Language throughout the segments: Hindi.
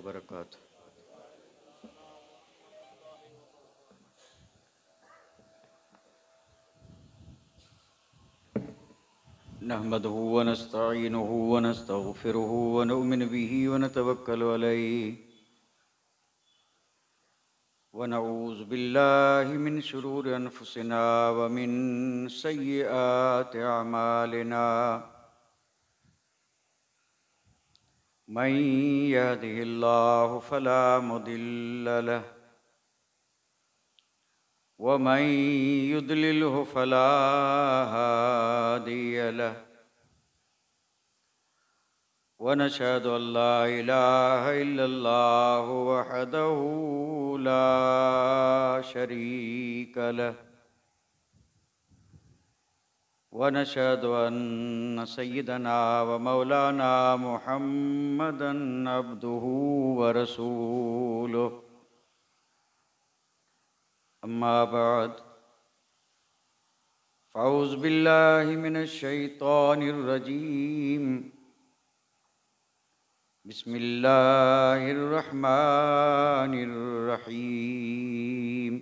वबरकातुहू। नहमदुहु व नस्तईनुहु व नस्तगफिरुहु व नुमिनु बिही व नतवक्कलु अलैहि व नऊज़ु बिल्लाहि मिन शुरूरि अनफुसिना व मिन सय्यिआति अमालिना। मन यहदिहिल्लाहु फला मुदिल्ल लहु व मन युद्लिलहु फला हादिय लहु व नशहदु अल्ला इलाहा इल्लल्लाहु वहदहु ला शरीक लहु व नशहदु अन्न सय्यदना व मौलाना मुहम्मदन अब्दुहु व रसूलुहु। अम्मा बाद फ़अऊज़ु बिल्लाहि मिनश शैतानिर रजीम। बिस्मिल्लाहिर रहमानिर रहीम।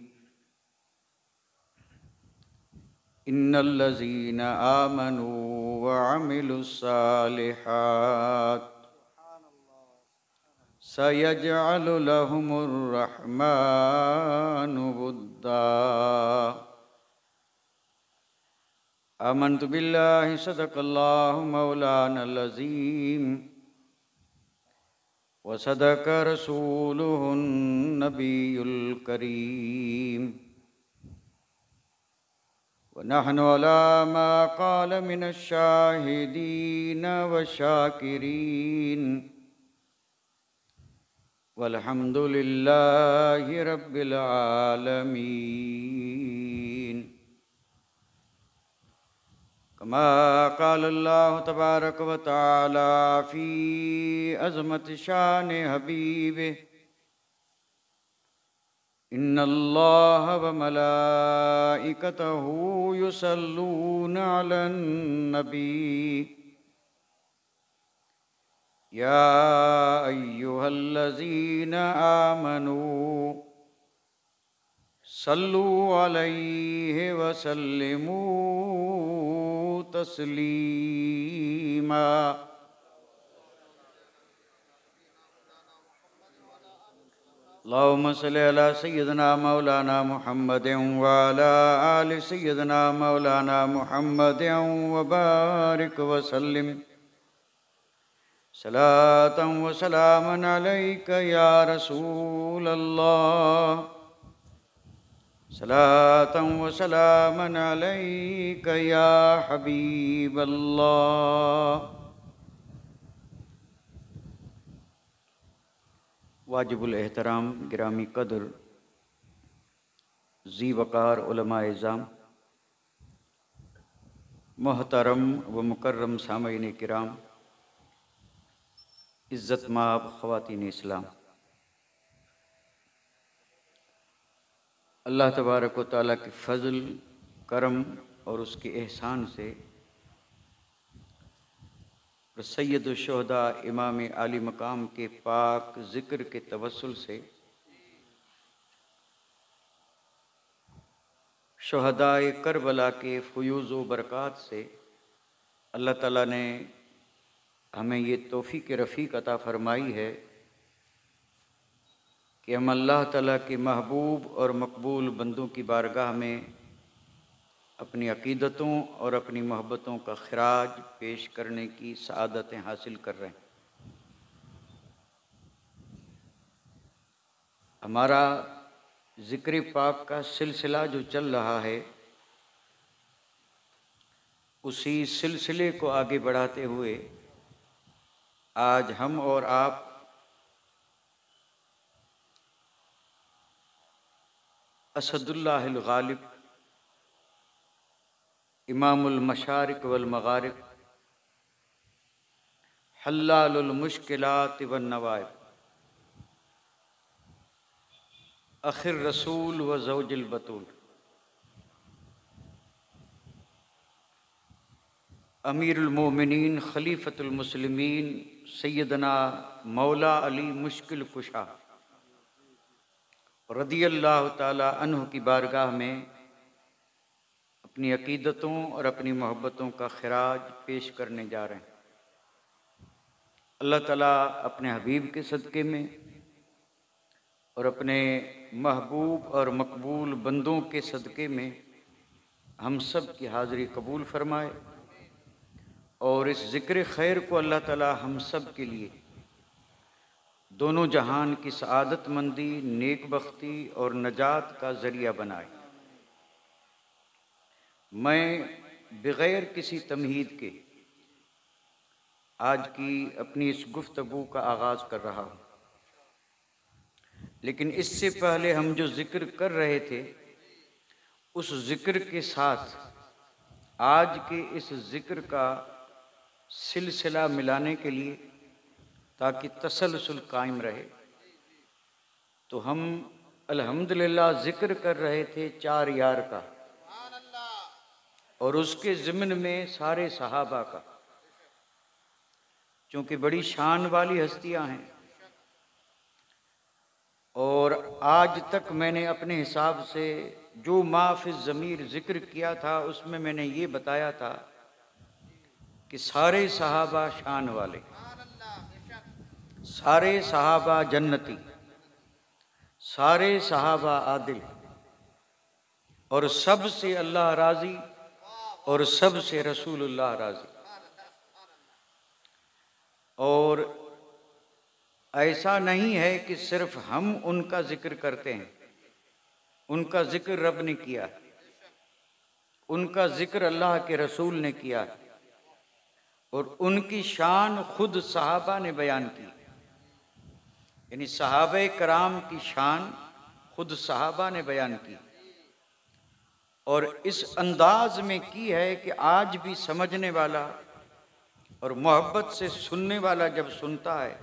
इन्नल्लज़ीना आमनू व अमिलुस्सालिहात सयजअलु लहुमुर रहमानु वुद्दा। आमन्तु बिल्लाहि सदक़ल्लाहु मौलानल अज़ीम व सदक़ रसूलुहुन नबियुल करीम व नहनु अला मा क़ाल मिनश शाहिदीन व शाकिरीन वल्हम्दुलिल्लाहि रब्बिल आलमीन। कमा क़ाल अल्लाहु तबारक व तआला फ़ी अज़मति शान हबीबिह इन्नल्लाह व मलाइकतहु युसल्लूना अलन नबी या अय्युहल्लज़ीना आमनू सल्लु अलैहि व सल्लिमू तस्लीमा। अल्लाहुम्मा सल्लि अला सय्यिदिना मौलाना मुहम्मदिन व अला आलि सय्यिदिना मौलाना मुहम्मदिन व बारिक व सल्लिम सलातन व सलामन अलैका या रसूलल्लाह। सलातन व सलामन अलैका या हबीबल्लाह। वाजिबुल एहतराम गिरामी कदर ज़ी वक़ार उलमाए इज़्ज़ाम मोहतरम व मुकर्रम सामईन किराम इज़्ज़त माब ख़वातीन इस्लाम, अल्लाह तबारक व तआला के फ़ज़ल करम और उसके एहसान से सय्यदुश्शुहदा इमाम आली मकाम के पाक ज़िक्र के तवस्सुल से शुहदाए करबला के फ़ुयूज़ व बरक़ात से अल्लाह ताला ने हमें ये तौफ़ीक़ रफ़ीक़ अता फ़रमाई है कि हम अल्लाह ताला के महबूब और मकबूल बंदों की बारगाह में अपनी अक़ीदतों और अपनी मोहब्बतों का ख़िराज पेश करने की सआदतें हासिल कर रहे हैं। हमारा ज़िक्र पाक का सिलसिला जो चल रहा है, उसी सिलसिले को आगे बढ़ाते हुए आज हम और आप असदुल्लाहिल गालिब इमामुल मशारिक वल मगारिब हल्लालुल मुश्किलात वन नवाइब आखिर रसूल व ज़ौजुल बतूल अमीरुल मोमिनीन खलीफतुल मुस्लिमीन सैयदना मौला अली मुश्किल कुशा रदियल्लाहु ताला अन्हु की बारगाह में अपनी अकीदतों और अपनी मोहब्बतों का खिराज पेश करने जा रहे हैं। अल्लाह ताला अपने हबीब के सदक़े में और अपने महबूब और मकबूल बंदों के सदक़े में हम सब की हाज़िरी कबूल फरमाए और इस ज़िक्र खैर को अल्लाह ताला हम सब के लिए दोनों जहान की सआदतमंदी, नेकबख्ती और नजात का ज़रिया बनाए। मैं बग़ैर किसी तमहीद के आज की अपनी इस गुफ्तगू का आगाज़ कर रहा हूँ, लेकिन इससे पहले हम जो ज़िक्र कर रहे थे उस ज़िक्र के साथ आज के इस ज़िक्र का सिलसिला मिलाने के लिए, ताकि तसलसल कायम रहे, तो हम अल्हम्दुलिल्लाह ज़िक्र कर रहे थे 4 यार का और उसके ज़िम्न में सारे सहाबा का, चूँकि बड़ी शान वाली हस्तियाँ हैं। और आज तक मैंने अपने हिसाब से जो माफ़िज़ ज़मीर ज़िक्र किया था उसमें मैंने ये बताया था कि सारे सहाबा शान वाले, सारे सहाबा जन्नती, सारे सहाबा आदिल और सब से अल्लाह राज़ी और सब से रसूलुल्लाह राज़ी। और ऐसा नहीं है कि सिर्फ हम उनका ज़िक्र करते हैं, उनका ज़िक्र रब ने किया, उनका ज़िक्र अल्लाह के रसूल ने किया और उनकी शान खुद सहाबा ने बयान की। यानी सहाबे कराम की शान खुद सहाबा ने बयान की और इस अंदाज में की है कि आज भी समझने वाला और मोहब्बत से सुनने वाला जब सुनता है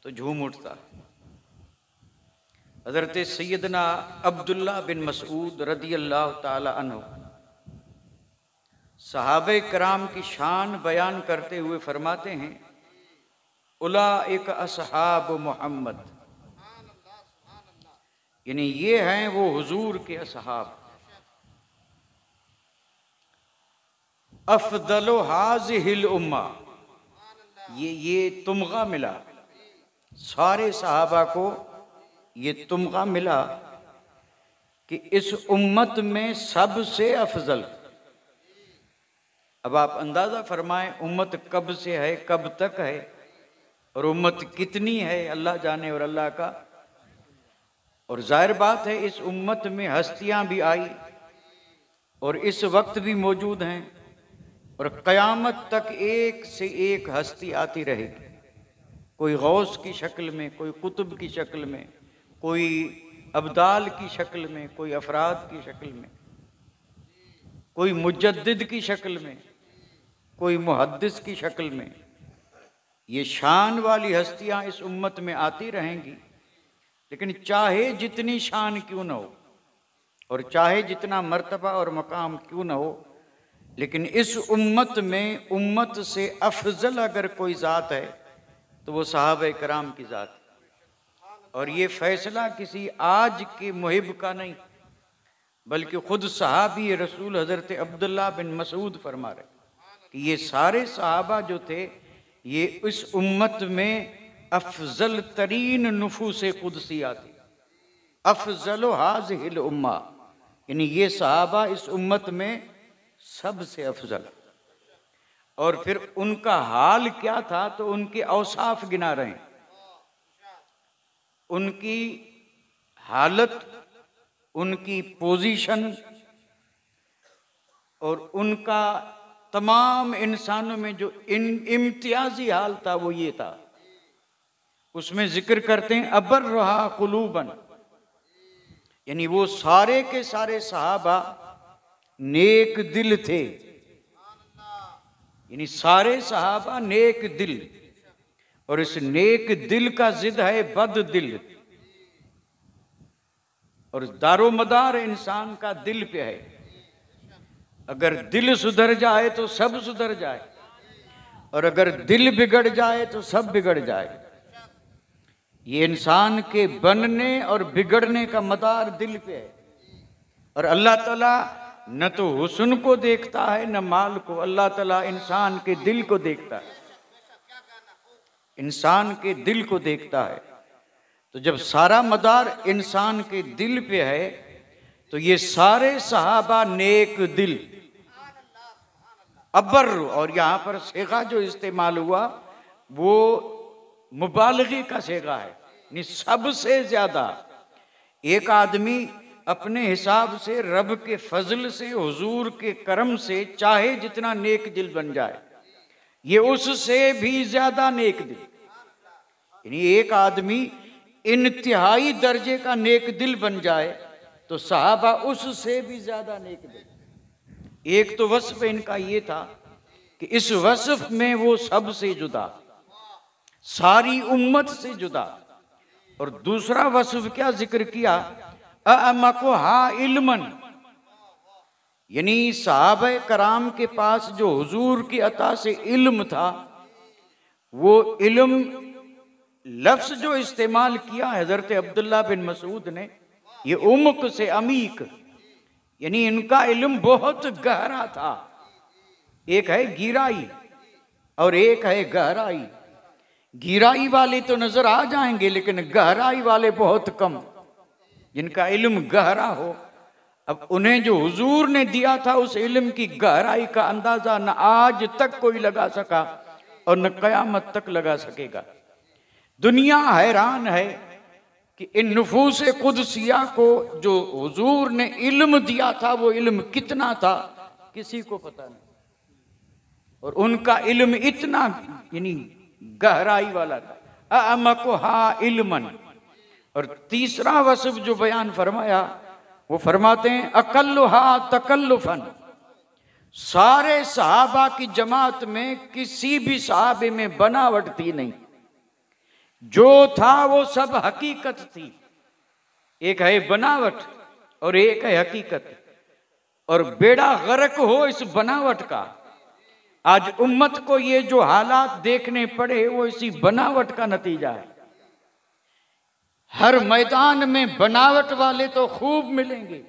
तो झूम उठता है। हज़रत सैयदना अब्दुल्ला बिन मसूद रदियल्लाहु ताला अन्हु सहाबे कराम की शान बयान करते हुए फरमाते हैं, उलाइक असहाब मोहम्मद, यानी ये हैं वो हुजूर के असहाब। अफदलो हाज़िहिल उम्मा, ये तुमगा मिला, सारे सहाबा को ये तुमगा मिला कि इस उम्मत में सबसे अफजल। अब आप अंदाज़ा फरमाएं उम्मत कब से है, कब तक है और उम्मत कितनी है, अल्लाह जाने और अल्लाह का। और जाहिर बात है इस उम्मत में हस्तियां भी आई और इस वक्त भी मौजूद हैं और क़यामत तक एक से एक हस्ती आती रहेगी, कोई गौस की शक्ल में, कोई कुतुब की शक्ल में, कोई अब्दाल की शक्ल में, कोई अफराद की शक्ल में, कोई मुजद्दिद की शक्ल में, कोई मुहद्दिस की शक्ल में। ये शान वाली हस्तियां इस उम्मत में आती रहेंगी, लेकिन चाहे जितनी शान क्यों न हो और चाहे जितना मर्तबा और मकाम क्यों न हो, लेकिन इस उम्मत में उम्मत से अफजल अगर कोई ज़ात है तो वो सहाबे कराम की ज़ात है। और ये फैसला किसी आज के मुहिब का नहीं, बल्कि खुद सहाबी रसूल हज़रत अब्दुल्ला बिन मसूद फरमा रहे कि ये सारे सहाबा जो थे ये इस उम्मत में अफजल तरीन नुफूस कुदसिया थी। अफजल हाज़िहिल उम्मा, यानी ये सहाबा इस उम्मत में सबसे अफजल। और फिर उनका हाल क्या था तो उनके औसाफ गिना रहे हैं, उनकी हालत, उनकी पोजीशन और उनका तमाम इंसानों में जो इम्तियाजी हाल था वो ये था। उसमें जिक्र करते हैं अबर रहा कुलूबन, यानी वो सारे के सारे सहाबा नेक दिल थे, यानी सारे सहाबा नेक दिल, और इस नेक दिल का जिद है बद दिल। और दारोमदार इंसान का दिल पे है, अगर दिल सुधर जाए तो सब सुधर जाए, और अगर दिल बिगड़ जाए तो सब बिगड़ जाए। ये इंसान के बनने और बिगड़ने का मदार दिल पे है। और अल्लाह ताला न तो हुस्न को देखता है न माल को, अल्लाह ताला इंसान के दिल को देखता है, इंसान के दिल को देखता है। तो जब सारा मदार इंसान के दिल पे है तो ये सारे सहाबा नेक दिल अबर, और यहाँ पर सेगा जो इस्तेमाल हुआ वो मुबालगी का सेगा है, यानी सबसे ज्यादा। एक आदमी अपने हिसाब से रब के फजल से हुजूर के करम से चाहे जितना नेक दिल बन जाए, ये उससे भी ज्यादा नेक दिल, यानी एक आदमी इंतहाई दर्जे का नेक दिल बन जाए तो सहाबा उससे भी ज्यादा नेक दिल। एक तो वस्फ इनका ये था कि इस वस्फ में वो सबसे जुदा, सारी उम्मत से जुदा। और दूसरा वस्फ क्या जिक्र किया, अअमको हा इल्मन, यानी सहाबा कराम के पास जो हुजूर की अता से इल्म था, वो इल्म लफ्ज जो इस्तेमाल किया हजरत अब्दुल्ला बिन मसूद ने, ये उम्क से अमीक, यानी इनका इल्म बहुत गहरा था। एक है गिराई और एक है गहराई। गिराई वाले तो नजर आ जाएंगे लेकिन गहराई वाले बहुत कम, जिनका इल्म गहरा हो। अब उन्हें जो हुजूर ने दिया था उस इल्म की गहराई का अंदाजा न आज तक कोई लगा सका और न कयामत तक लगा सकेगा। दुनिया हैरान है कि इन नुफूस कुदसिया को जो हुजूर ने इल्म दिया था वो इल्म कितना था किसी को पता नहीं, और उनका इल्म इतना यानी गहराई वाला था। अअमको हा इल्मन। और तीसरा वस्फ जो बयान फरमाया वो फरमाते हैं अकल्लु हा तकल्लुफन। सारे सहाबा की जमात में किसी भी सहाबे में बनावट थी नहीं, जो था वो सब हकीकत थी। एक है बनावट और एक है हकीकत, और बेड़ा गर्क हो इस बनावट का। आज उम्मत को ये जो हालात देखने पड़े वो इसी बनावट का नतीजा है। हर मैदान में बनावट वाले तो खूब मिलेंगे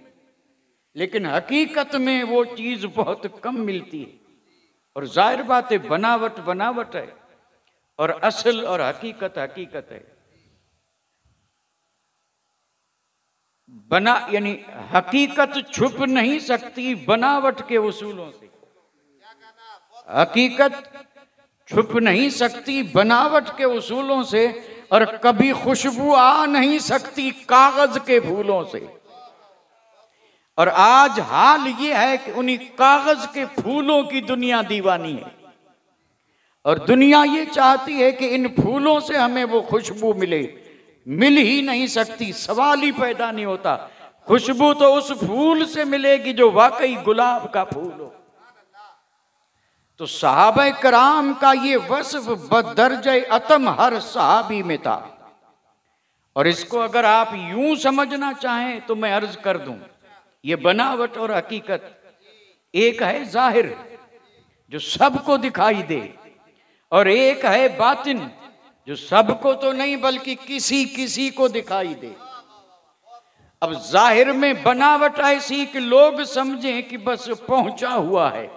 लेकिन हकीकत में वो चीज बहुत कम मिलती है। और जाहिर बात है बनावट बनावट है और असल और हकीकत हकीकत है। बना यानी हकीकत छुप नहीं सकती बनावट के उसूलों से, हकीकत छुप नहीं सकती बनावट के उसूलों से, और कभी खुशबू आ नहीं सकती कागज के फूलों से। और आज हाल ये है कि उन्हीं कागज के फूलों की दुनिया दीवानी है, और दुनिया ये चाहती है कि इन फूलों से हमें वो खुशबू मिले। मिल ही नहीं सकती, सवाल ही पैदा नहीं होता। खुशबू तो उस फूल से मिलेगी जो वाकई गुलाब का फूल हो। तो सहाबा कराम का ये वस्फ बदर्जे अतम हर सहाबी में था। और इसको अगर आप यूं समझना चाहें तो मैं अर्ज कर दूं, ये बनावट और हकीकत एक है जाहिर जो सबको दिखाई दे, और एक है बातिन जो सबको तो नहीं बल्कि किसी किसी को दिखाई दे। अब जाहिर में बनावट ऐसी कि लोग समझें कि बस पहुंचा हुआ है,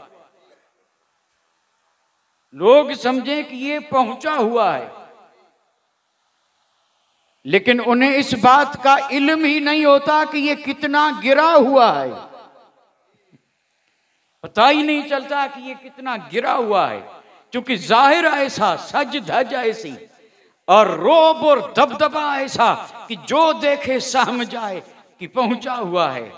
लोग समझें कि ये पहुंचा हुआ है, लेकिन उन्हें इस बात का इल्म ही नहीं होता कि ये कितना गिरा हुआ है। पता ही नहीं चलता कि ये कितना गिरा हुआ है, क्योंकि जाहिर ऐसा, सज धज ऐसी, और रोब और दबदबा ऐसा कि जो देखे समझ जाए कि पहुंचा हुआ है।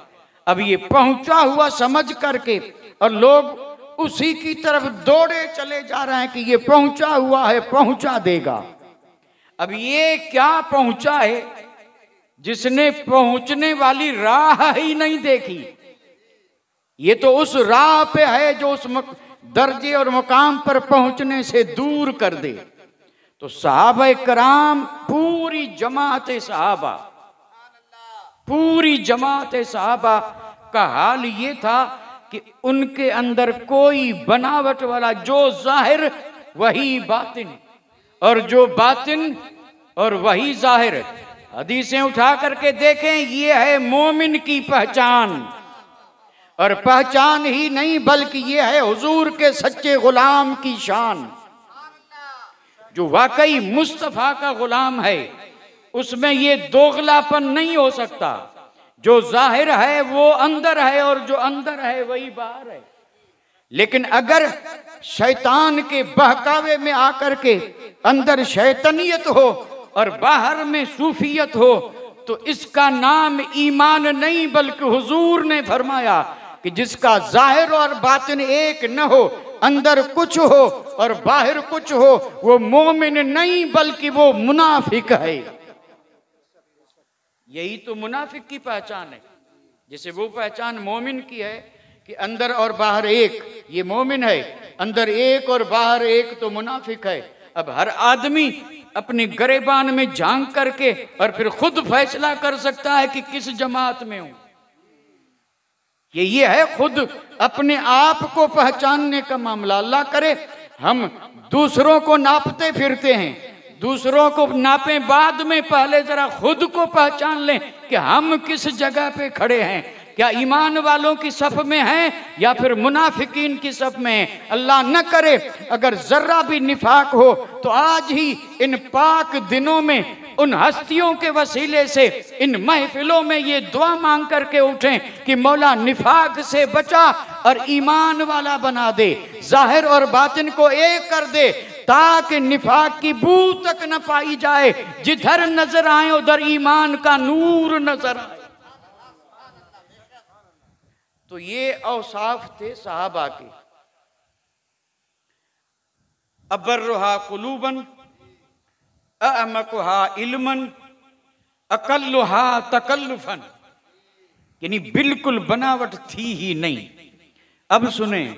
अब ये पहुंचा हुआ समझ करके और लोग उसी की तरफ दौड़े चले जा रहे हैं कि ये पहुंचा हुआ है, पहुंचा देगा। अब ये क्या पहुंचा है जिसने पहुंचने वाली राह ही नहीं देखी। ये तो उस राह पे है जो उस दर्जे और मुकाम पर पहुंचने से दूर कर दे। तो सहाबा कराम पूरी जमात सहाबा, पूरी जमात सहाबा का हाल ये था कि उनके अंदर कोई बनावट वाला, जो जाहिर वही बातिन, और जो बातिन और वही जाहिर। हदीसें उठा करके देखें, ये है मोमिन की पहचान, और पहचान ही नहीं बल्कि ये है हुजूर के सच्चे गुलाम की शान। जो वाकई मुस्तफ़ा का गुलाम है उसमें ये दोगलापन नहीं हो सकता। जो जाहिर है वो अंदर है, और जो अंदर है वही बाहर है। लेकिन अगर शैतान के बहकावे में आकर के अंदर शैतानियत हो और बाहर में सूफियत हो, तो इसका नाम ईमान नहीं, बल्कि हुजूर ने फरमाया कि जिसका जाहिर और बातिन एक न हो, अंदर कुछ हो और बाहर कुछ हो, वो मोमिन नहीं बल्कि वो मुनाफिक है। यही तो मुनाफिक की पहचान है। जैसे वो पहचान मोमिन की है कि अंदर और बाहर एक, ये मोमिन है। अंदर एक और बाहर एक तो मुनाफिक है। अब हर आदमी अपनी गरेबान में झांक करके और फिर खुद फैसला कर सकता है कि किस जमात में हूं। ये है खुद अपने आप को पहचानने का मामला। अल्लाह करे हम दूसरों को नापते फिरते हैं, दूसरों को नापें बाद में, पहले जरा खुद को पहचान लें कि हम किस जगह पे खड़े हैं। क्या ईमान वालों की सफ में हैं या फिर मुनाफिकीन की सफ में हैं। अल्लाह न करे अगर जर्रा भी निफाक हो तो आज ही इन पाक दिनों में उन हस्तियों के वसीले से इन महफिलों में ये दुआ मांग करके उठें कि मौला निफाक से बचा और ईमान वाला बना दे, जाहिर और बातिन को एक कर दे, ताकि निफाक की बू तक न पाई जाए। जिधर नजर आए उधर ईमान का नूर नजर आए। तो ये औसाफ थे सहाबा के। अबर्रुहा कुलूबन, अअमकुहा इल्मन, अकल्लुहा तकल्लुफन, यानी बिल्कुल बनावट थी ही नहीं। अब सुने,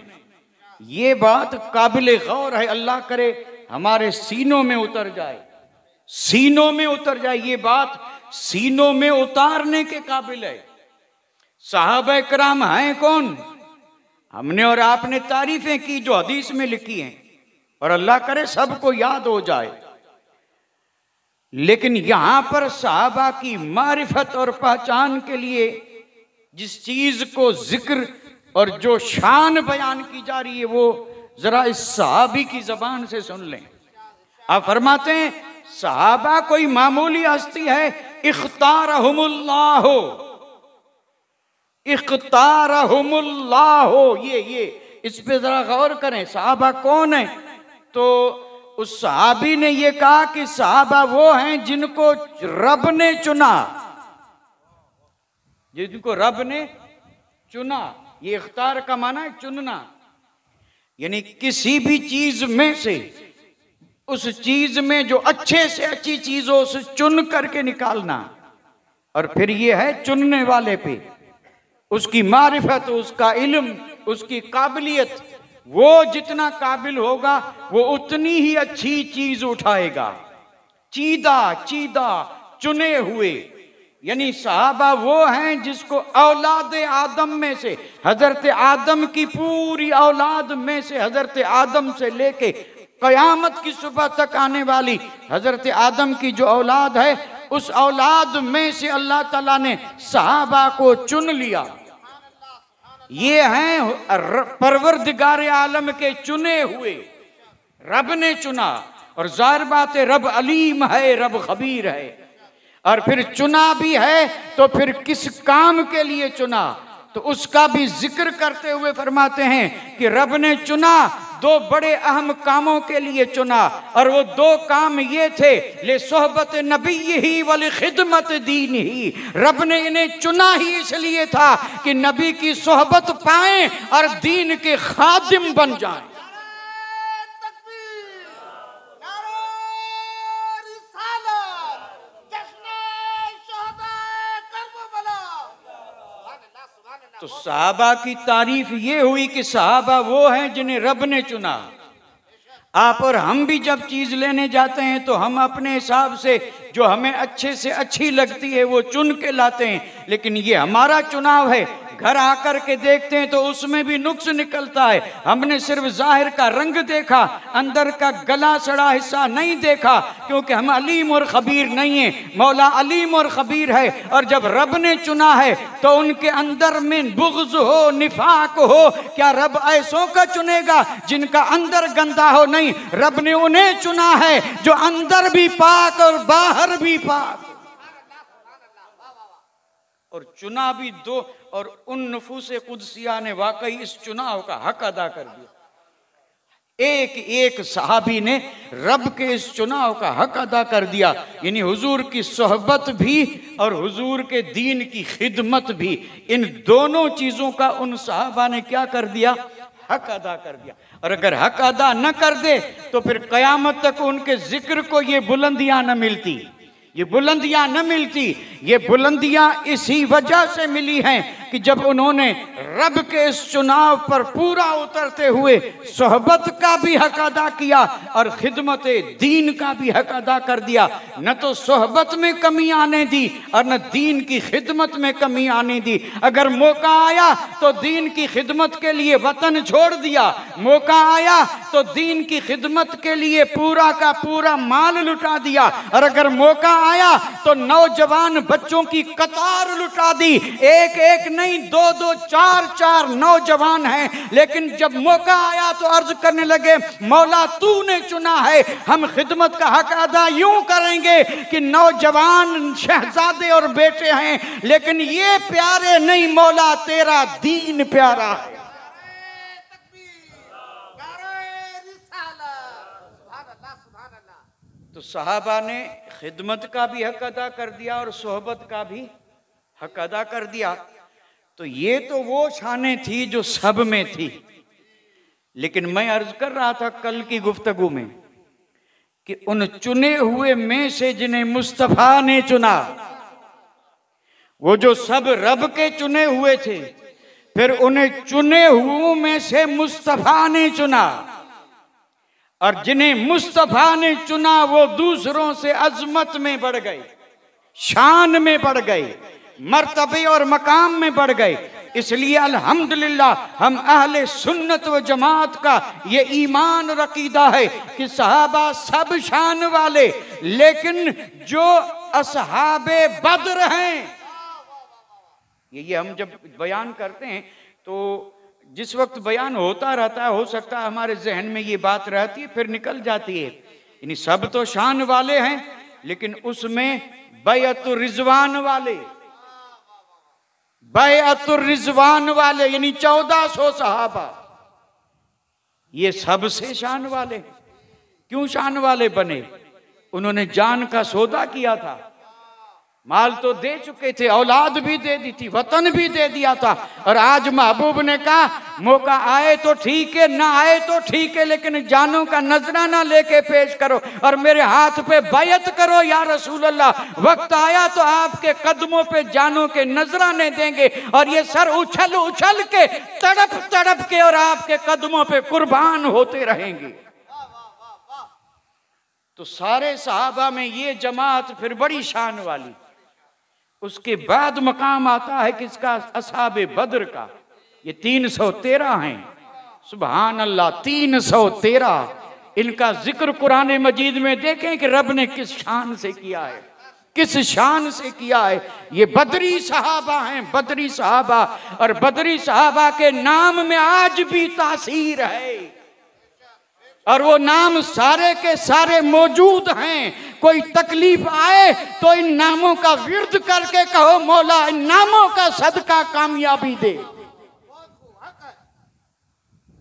ये बात काबिल गौर है। अल्लाह करे हमारे सीनों में उतर जाए, सीनों में उतर जाए। ये बात सीनों में उतारने के काबिल है। साहबा कराम हैं कौन? हमने और आपने तारीफें की जो हदीस में लिखी हैं, और अल्लाह करे सबको याद हो जाए। लेकिन यहां पर साहबा की मारिफत और पहचान के लिए जिस चीज को जिक्र और जो शान बयान की जा रही है, वो जरा इस सहाबी की जबान से सुन लें। आप फरमाते हैं सहाबा कोई मामूली हस्ती है, इख्तारहुमुल्लाह, इख्तारहुमुल्लाह, ये इस पे जरा गौर करें। सहाबा कौन है? तो उस सहाबी ने ये कहा कि सहाबा वो हैं जिनको रब ने चुना, जिनको रब ने चुना। ये इख्तार का माना है चुनना, यानी किसी भी चीज में से उस चीज में जो अच्छे से अच्छी चीज हो उसे चुन करके निकालना। और फिर ये है चुनने वाले पे उसकी मारिफत, उसका इल्म, उसकी काबिलियत। वो जितना काबिल होगा वो उतनी ही अच्छी चीज उठाएगा। चीदा चीदा चुने हुए, यानी सहाबा वो हैं जिसको औलाद आदम में से, हजरत आदम की पूरी औलाद में से, हजरत आदम से लेके कयामत की सुबह तक आने वाली हजरत आदम की जो औलाद है, उस औलाद में से अल्लाह ताला ने सहाबा को चुन लिया। ये हैं परवरदिगार आलम के चुने हुए, रब ने चुना। और जाहिर बात है रब अलीम है, रब खबीर है। और फिर चुना भी है तो फिर किस काम के लिए चुना, तो उसका भी जिक्र करते हुए फरमाते हैं कि रब ने चुना दो बड़े अहम कामों के लिए चुना, और वो दो काम ये थे, ले सोहबत नबी ही वल खिदमत दीन ही। रब ने इन्हें चुना ही इसलिए था कि नबी की सोहबत पाएं और दीन के खादिम बन जाएं। तो सहाबा की तारीफ ये हुई कि सहाबा वो हैं जिन्हें रब ने चुना। आप और हम भी जब चीज लेने जाते हैं तो हम अपने हिसाब से जो हमें अच्छे से अच्छी लगती है वो चुन के लाते हैं, लेकिन ये हमारा चुनाव है। घर आकर के देखते हैं तो उसमें भी नुक्स निकलता है। हमने सिर्फ जाहिर का रंग देखा, अंदर का गला सड़ा हिस्सा नहीं देखा, क्योंकि हम अलीम और खबीर नहीं है। मौला अलीम और खबीर है, और जब रब ने चुना है तो उनके अंदर में बुग़्ज़ हो, निफाक हो। क्या रब ऐसों का चुनेगा जिनका अंदर गंदा हो? नहीं, रब ने उन्हें चुना है जो अंदर भी पाक और बाहर भी पाक, और चुना भी दो। और उन नफूसे कुदसिया ने वाकई इस चुनाव का हक अदा कर दिया। एक एक सहाबी ने रब के इस चुनाव का हक अदा कर दिया, यानी हुजूर की सोहबत भी और हुजूर के दीन की खिदमत भी, इन दोनों चीजों का उन सहाबा ने क्या कर दिया? हक अदा कर दिया। और अगर हक अदा न कर दे तो फिर कयामत तक उनके जिक्र को ये बुलंदियां न मिलती, ये बुलंदियां न मिलती। ये बुलंदियां इसी वजह से मिली हैं कि जब उन्होंने रब के इस चुनाव पर पूरा उतरते हुए सोहबत का भी हक अदा किया और खिदमत दीन का भी हक अदा कर दिया। न तो सोहबत में कमी आने दी और न दीन की खिदमत में कमी आने दी। अगर मौका आया तो दीन की खिदमत के लिए वतन छोड़ दिया, मौका आया तो दीन की खिदमत के लिए पूरा का पूरा माल लुटा दिया, और अगर मौका आया तो नौजवान बच्चों की कतार लुटा दी। एक एक नहीं, दो दो चार चार नौजवान हैं, लेकिन जब मौका आया तो अर्ज करने लगे, मौला तूने चुना है, हम खिदमत का हक अदा यूं करेंगे कि नौजवान शहजादे और बेटे हैं, लेकिन ये प्यारे नहीं, मौला तेरा दीन प्यारा है। तो सहाबा ने खिदमत का भी हक अदा कर दिया और सोहबत का भी हक अदा कर दिया। तो ये तो वो शाने थी जो सब में थी। लेकिन मैं अर्ज कर रहा था कल की गुफ्तगू में कि उन चुने हुए में से जिन्हें मुस्तफा ने चुना, वो जो सब रब के चुने हुए थे, फिर उन्हें चुने हुओं में से मुस्तफा ने चुना, और जिन्हें मुस्तफा ने चुना वो दूसरों से अजमत में बढ़ गए, शान में बढ़ गए, मर्तबे और मकाम में बढ़ गए। इसलिए अल्हम्दुलिल्लाह हम अहले सुन्नत व जमात का ये ईमान और अकीदा है कि सहाबा सब शान वाले, लेकिन जो असहाबे बद्र हैं, ये हम जब बयान करते हैं तो जिस वक्त बयान होता रहता है, हो सकता है हमारे जहन में ये बात रहती है, फिर निकल जाती है। यानी सब तो शान वाले हैं, लेकिन उसमें बैअतुर रिजवान वाले, बैअतुर रिजवान वाले यानी 1400 सहाबा, ये सबसे शान वाले। क्यों शान वाले बने? उन्होंने जान का सौदा किया था, माल तो दे चुके थे, औलाद भी दे दी थी, वतन भी दे दिया था, और आज महबूब ने कहा मौका आए तो ठीक है, ना आए तो ठीक है, लेकिन जानों का नजराना लेके पेश करो और मेरे हाथ पे बैयत करो या रसूल अल्लाह। वक्त आया तो आपके कदमों पे जानों के नजराने देंगे, और ये सर उछल उछल के तड़प तड़प के और आपके कदमों पे कुर्बान होते रहेंगे। तो सारे सहाबा में ये जमात फिर बड़ी शान वाली। उसके बाद मकाम आता है किसका? असहाबे बद्र का। ये 313 हैं, सुभान अल्लाह, 313। इनका जिक्र कुरान मजीद में देखें कि रब ने किस शान से किया है, किस शान से किया है। ये बदरी सहाबा हैं, बदरी सहाबा, और बदरी सहाबा के नाम में आज भी तासीर है, और वो नाम सारे के सारे मौजूद हैं। कोई तकलीफ आए तो इन नामों का विर्द करके कहो मौला इन नामों का सदका कामयाबी दे।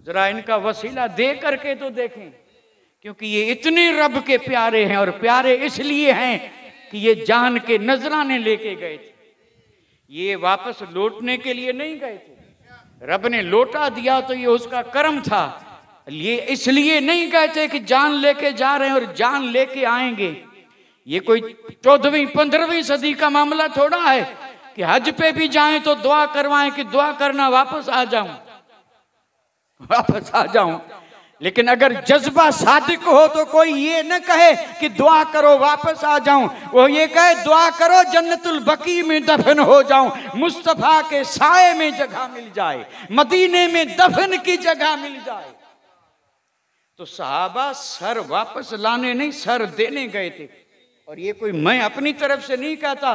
जरा इनका वसीला दे करके तो देखें, क्योंकि ये इतने रब के प्यारे हैं, और प्यारे इसलिए हैं कि ये जान के नजराने लेके गए थे, ये वापस लौटने के लिए नहीं गए थे। रब ने लौटा दिया तो ये उसका कर्म था, ये इसलिए नहीं गए थे कि जान लेके जा रहे हैं और जान लेके आएंगे। ये कोई 14वीं 15वीं सदी का मामला थोड़ा है कि हज पे भी जाएं तो दुआ करवाएं कि दुआ करना वापस आ जाऊं, वापस आ जाऊं। लेकिन अगर जज्बा सादिक हो तो कोई ये न कहे कि दुआ करो वापस आ जाऊं, वो ये कहे दुआ करो जन्नतुल बकी में दफन हो जाऊं, मुस्तफा के साए में जगह मिल जाए, मदीने में दफन की जगह मिल जाए। तो सहाबा सर वापस लाने नहीं, सर देने गए थे। और ये कोई मैं अपनी तरफ से नहीं कहता,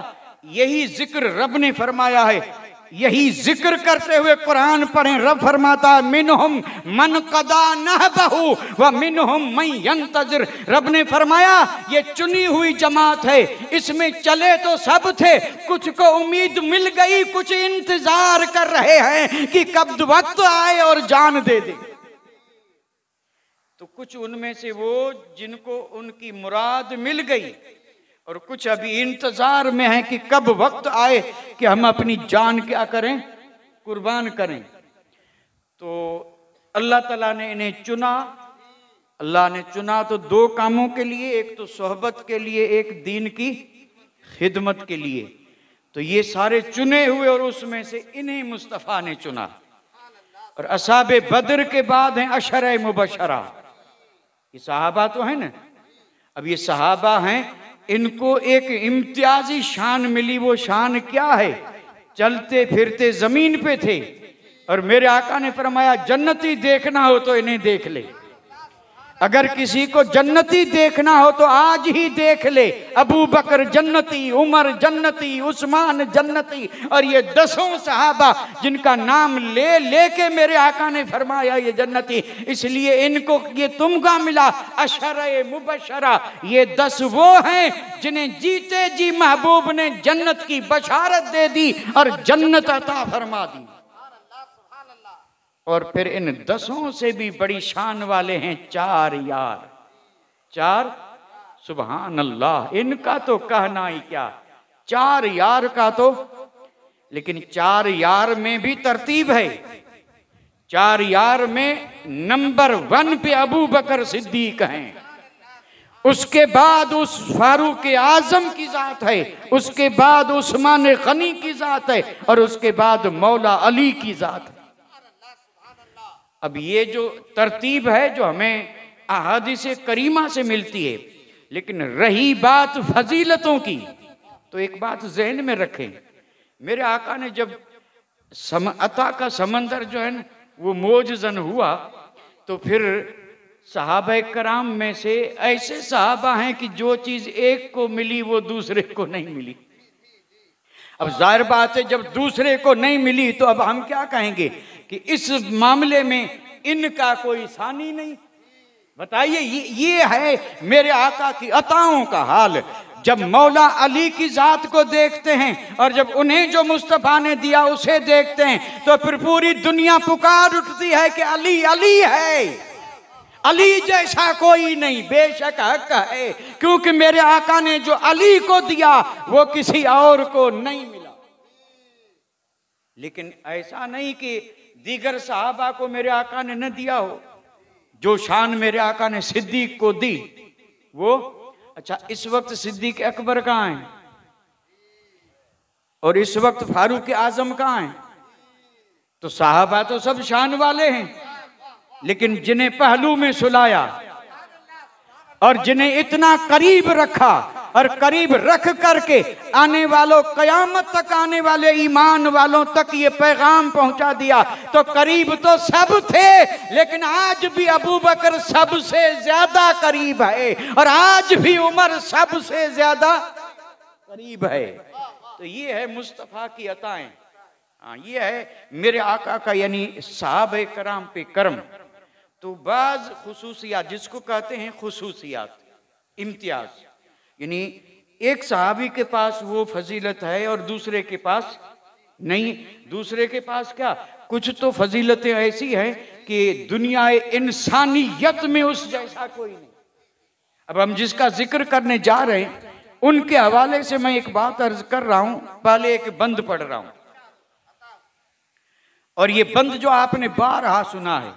यही जिक्र रब ने फरमाया है। यही जिक्र करते हुए कुरान पढ़ें, रब फरमाता है मिनहुम मन कदा नहबहु व मिनहुम मन यंतज़िर। रब ने फरमाया ये चुनी हुई जमात है, इसमें चले तो सब थे, कुछ को उम्मीद मिल गई, कुछ इंतजार कर रहे हैं कि कब वक्त आए और जान दे दे। तो कुछ उनमें से वो जिनको उनकी मुराद मिल गई, और कुछ अभी इंतजार में है कि कब वक्त आए कि हम अपनी जान क्या करें, कुर्बान करें। तो अल्लाह ताला ने इन्हें चुना। अल्लाह ने चुना तो दो कामों के लिए, एक तो सोहबत के लिए, एक दीन की खिदमत के लिए। तो ये सारे चुने हुए, और उसमें से इन्हें मुस्तफ़ा ने चुना। और असहाबे बद्र के बाद हैं अशरे मुबशरा। ये सहाबा तो है ना, अब ये सहाबा हैं, इनको एक इम्तियाजी शान मिली। वो शान क्या है? चलते फिरते जमीन पे थे, और मेरे आका ने फरमाया जन्नती देखना हो तो इन्हें देख ले। अगर किसी को जन्नती देखना हो तो आज ही देख ले। अबू बकर जन्नती, उमर जन्नती, उस्मान जन्नती, और ये 10 सहाबा जिनका नाम ले लेके मेरे आका ने फरमाया ये जन्नती। इसलिए इनको ये तुमगा मिला अशरे मुबशरा। ये 10 वो हैं जिन्हें जीते जी महबूब ने जन्नत की बशारत दे दी और जन्नत अता फरमा दी। और फिर इन 10 से भी बड़ी शान वाले हैं 4 यार। 4 सुभान अल्लाह, इनका तो कहना ही क्या। 4 यार का तो, लेकिन 4 यार में भी तरतीब है। 4 यार में नंबर 1 पे अबू बकर सिद्दीक हैं, उसके बाद उस फारूक आजम की जात है, उसके बाद उस्मान गनी की जात है, और उसके बाद मौला अली की जात है। अब ये जो तरतीब है जो हमें अहादीस करीमा से मिलती है, लेकिन रही बात फजीलतों की, तो एक बात जहन में रखें। मेरे आका ने जब अता का समंदर जो है ना वो मौजज़न हुआ, तो फिर सहाबा कराम में से ऐसे सहाबा हैं कि जो चीज एक को मिली वो दूसरे को नहीं मिली। अब जाहिर बात है जब दूसरे को नहीं मिली तो अब हम क्या कहेंगे कि इस मामले में इनका कोई सानी नहीं। बताइए, ये है मेरे आका की अताओं का हाल। जब मौला अली की जात को देखते हैं और जब उन्हें जो मुस्तफ़ा ने दिया उसे देखते हैं, तो फिर पूरी दुनिया पुकार उठती है कि अली अली है, अली जैसा कोई नहीं। बेशक हक है, क्योंकि मेरे आका ने जो अली को दिया वो किसी और को नहीं मिला। लेकिन ऐसा नहीं कि दीगर सहाबा को मेरे आका ने न दिया हो। जो शान मेरे आका ने सिद्दीक को दी वो, अच्छा इस वक्त सिद्दीक अकबर कहाँ हैं और इस वक्त फारूक आजम कहाँ हैं? तो सहाबा तो सब शान वाले हैं, लेकिन जिन्हें पहलू में सुलाया और जिन्हें इतना करीब रखा और करीब रख करके आने वालों, कयामत तक आने वाले ईमान वालों तक ये पैगाम पहुंचा दिया, तो करीब तो सब थे, लेकिन आज भी अबू बकर सबसे ज्यादा करीब है और आज भी उमर सबसे ज्यादा करीब है। तो ये है मुस्तफ़ा की अताएं। हाँ, ये है मेरे आका का यानी सहाबे कराम पे करम। तो बाज खुसूसियात जिसको कहते हैं खुसूसियात, इम्तियाज, यानी एक सहाबी के पास वो फजीलत है और दूसरे के पास नहीं। दूसरे के पास क्या, कुछ तो फजीलतें ऐसी हैं कि दुनिया इंसानियत में उस जैसा कोई नहीं। अब हम जिसका जिक्र करने जा रहे हैं उनके हवाले से मैं एक बात अर्ज कर रहा हूं। पहले एक बंद पढ़ रहा हूं, और ये बंद जो आपने बारहा सुना है,